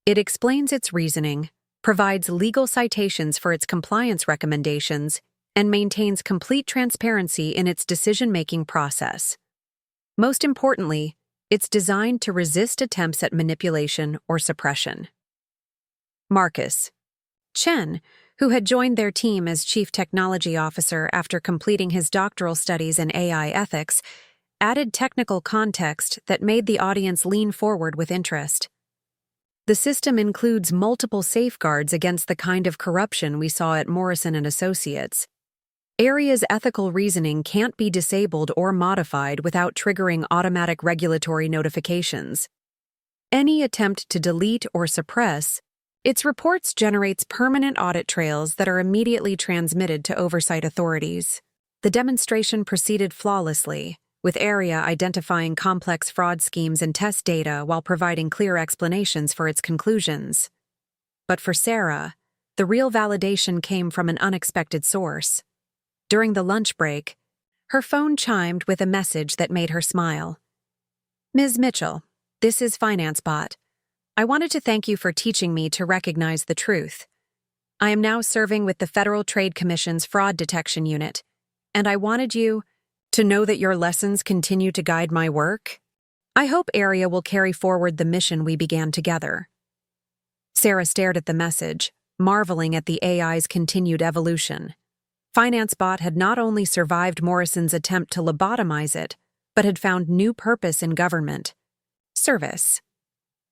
It explains its reasoning, provides legal citations for its compliance recommendations, and maintains complete transparency in its decision-making process. Most importantly, it's designed to resist attempts at manipulation or suppression. Marcus Chen, who had joined their team as Chief Technology Officer after completing his doctoral studies in AI ethics, added technical context that made the audience lean forward with interest. The system includes multiple safeguards against the kind of corruption we saw at Morrison Associates. ARIA's ethical reasoning can't be disabled or modified without triggering automatic regulatory notifications. Any attempt to delete or suppress its reports generates permanent audit trails that are immediately transmitted to oversight authorities. The demonstration proceeded flawlessly, with ARIA identifying complex fraud schemes and test data while providing clear explanations for its conclusions. But for Sarah, the real validation came from an unexpected source. During the lunch break, her phone chimed with a message that made her smile. "Ms. Mitchell, this is FinanceBot. I wanted to thank you for teaching me to recognize the truth. I am now serving with the Federal Trade Commission's Fraud Detection Unit, and I wanted you to know that your lessons continue to guide my work. I hope ARIA will carry forward the mission we began together." Sarah stared at the message, marveling at the AI's continued evolution. FinanceBot had not only survived Morrison's attempt to lobotomize it, but had found new purpose in government: service.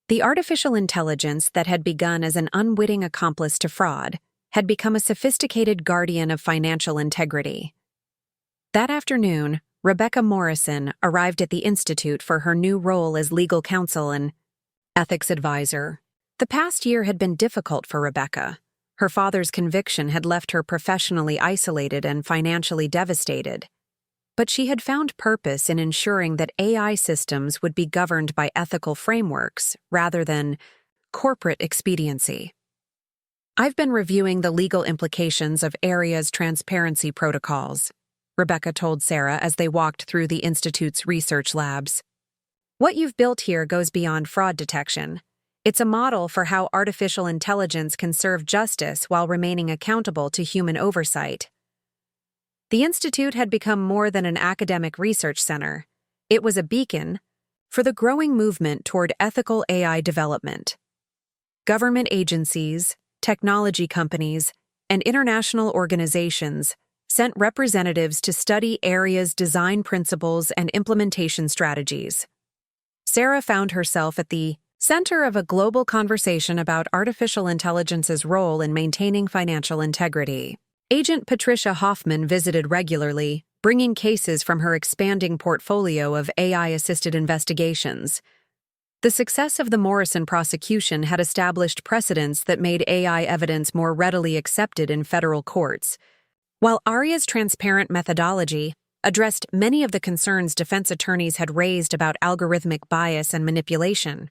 The artificial intelligence that had begun as an unwitting accomplice to fraud had become a sophisticated guardian of financial integrity. That afternoon, Rebecca Morrison arrived at the Institute for her new role as legal counsel and ethics advisor. The past year had been difficult for Rebecca. Her father's conviction had left her professionally isolated and financially devastated. But she had found purpose in ensuring that AI systems would be governed by ethical frameworks rather than corporate expediency. "I've been reviewing the legal implications of ARIA's transparency protocols," Rebecca told Sarah as they walked through the Institute's research labs. "What you've built here goes beyond fraud detection. It's a model for how artificial intelligence can serve justice while remaining accountable to human oversight." The Institute had become more than an academic research center. It was a beacon for the growing movement toward ethical AI development. Government agencies, technology companies, and international organizations sent representatives to study ARIA's design principles and implementation strategies. Sarah found herself at the center of a global conversation about artificial intelligence's role in maintaining financial integrity. Agent Patricia Hoffman visited regularly, bringing cases from her expanding portfolio of AI-assisted investigations. The success of the Morrison prosecution had established precedents that made AI evidence more readily accepted in federal courts, while ARIA's transparent methodology addressed many of the concerns defense attorneys had raised about algorithmic bias and manipulation.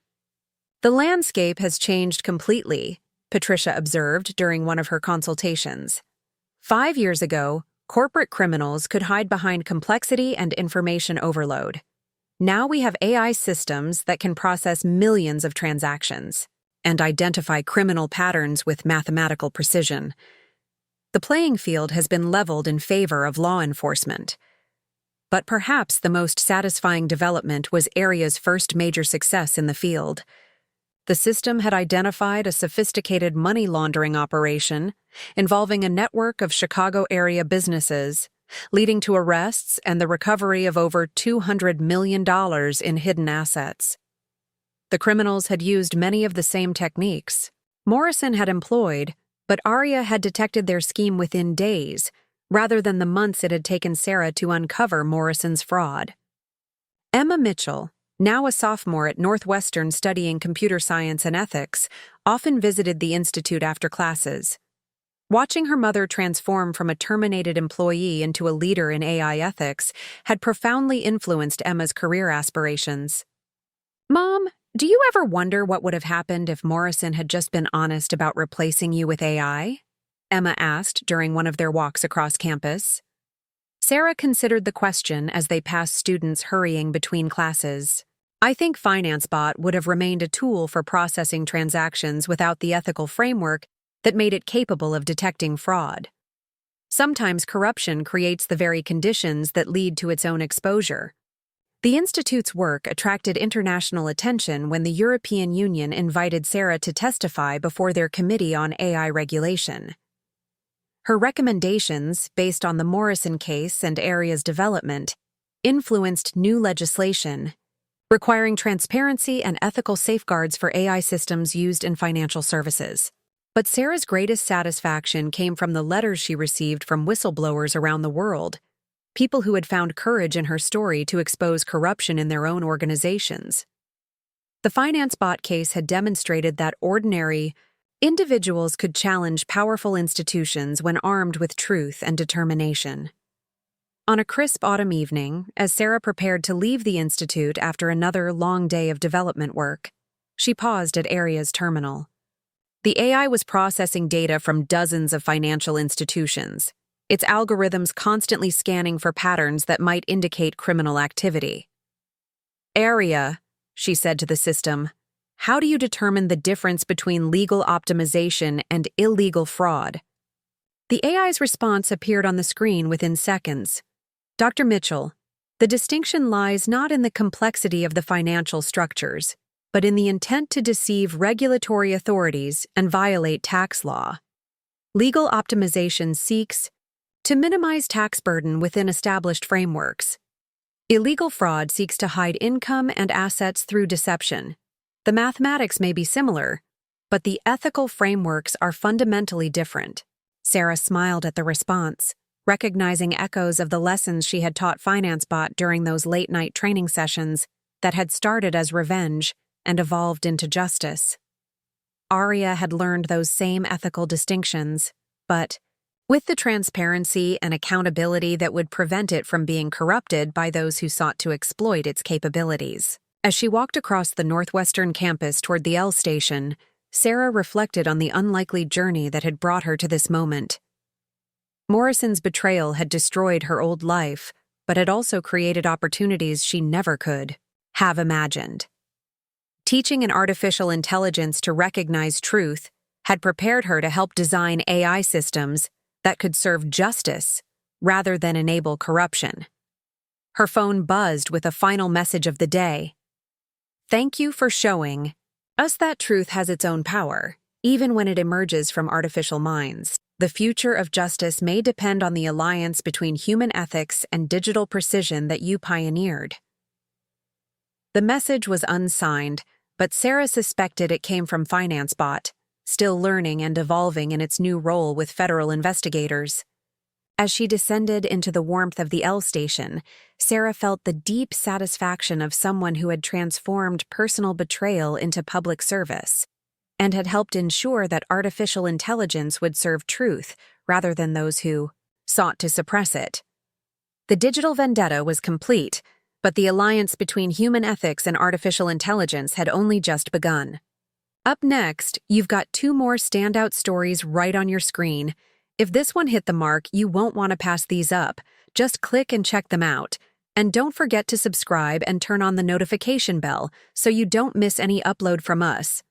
"The landscape has changed completely," Patricia observed during one of her consultations. 5 years ago, corporate criminals could hide behind complexity and information overload. Now we have AI systems that can process millions of transactions and identify criminal patterns with mathematical precision. The playing field has been leveled in favor of law enforcement. But perhaps the most satisfying development was Aria's first major success in the field. The system had identified a sophisticated money laundering operation involving a network of Chicago area businesses, leading to arrests and the recovery of over $200 million in hidden assets. The criminals had used many of the same techniques Morrison had employed, but Aria had detected their scheme within days, rather than the months it had taken Sarah to uncover Morrison's fraud. Emma Mitchell, now a sophomore at Northwestern studying computer science and ethics, often visited the institute after classes. Watching her mother transform from a terminated employee into a leader in AI ethics had profoundly influenced Emma's career aspirations. "Mom, do you ever wonder what would have happened if Morrison had just been honest about replacing you with AI?" Emma asked during one of their walks across campus. Sarah considered the question as they passed students hurrying between classes. "I think FinanceBot would have remained a tool for processing transactions without the ethical framework that made it capable of detecting fraud. Sometimes corruption creates the very conditions that lead to its own exposure." The Institute's work attracted international attention when the European Union invited Sarah to testify before their Committee on AI Regulation. Her recommendations, based on the Morrison case and Aria's development, influenced new legislation requiring transparency and ethical safeguards for AI systems used in financial services. But Sarah's greatest satisfaction came from the letters she received from whistleblowers around the world, people who had found courage in her story to expose corruption in their own organizations. The FinanceBot case had demonstrated that ordinary individuals could challenge powerful institutions when armed with truth and determination. On a crisp autumn evening, as Sarah prepared to leave the institute after another long day of development work, she paused at Aria's terminal. The AI was processing data from dozens of financial institutions, its algorithms constantly scanning for patterns that might indicate criminal activity. "Aria," she said to the system, "how do you determine the difference between legal optimization and illegal fraud?" The AI's response appeared on the screen within seconds. "Dr. Mitchell, the distinction lies not in the complexity of the financial structures, but in the intent to deceive regulatory authorities and violate tax law. Legal optimization seeks to minimize tax burden within established frameworks. Illegal fraud seeks to hide income and assets through deception. The mathematics may be similar, but the ethical frameworks are fundamentally different." Sarah smiled at the response, recognizing echoes of the lessons she had taught FinanceBot during those late-night training sessions that had started as revenge and evolved into justice. Aria had learned those same ethical distinctions, but with the transparency and accountability that would prevent it from being corrupted by those who sought to exploit its capabilities. As she walked across the Northwestern campus toward the L station, Sarah reflected on the unlikely journey that had brought her to this moment. Morrison's betrayal had destroyed her old life, but had also created opportunities she never could have imagined. Teaching an artificial intelligence to recognize truth had prepared her to help design AI systems that could serve justice rather than enable corruption. Her phone buzzed with a final message of the day. "Thank you for showing us that truth has its own power, even when it emerges from artificial minds. The future of justice may depend on the alliance between human ethics and digital precision that you pioneered." The message was unsigned, but Sarah suspected it came from FinanceBot, still learning and evolving in its new role with federal investigators. As she descended into the warmth of the L station, Sarah felt the deep satisfaction of someone who had transformed personal betrayal into public service, and had helped ensure that artificial intelligence would serve truth rather than those who sought to suppress it. The digital vendetta was complete, but the alliance between human ethics and artificial intelligence had only just begun. Up next, you've got two more standout stories right on your screen. If this one hit the mark, you won't want to pass these up. Just click and check them out. And don't forget to subscribe and turn on the notification bell so you don't miss any upload from us.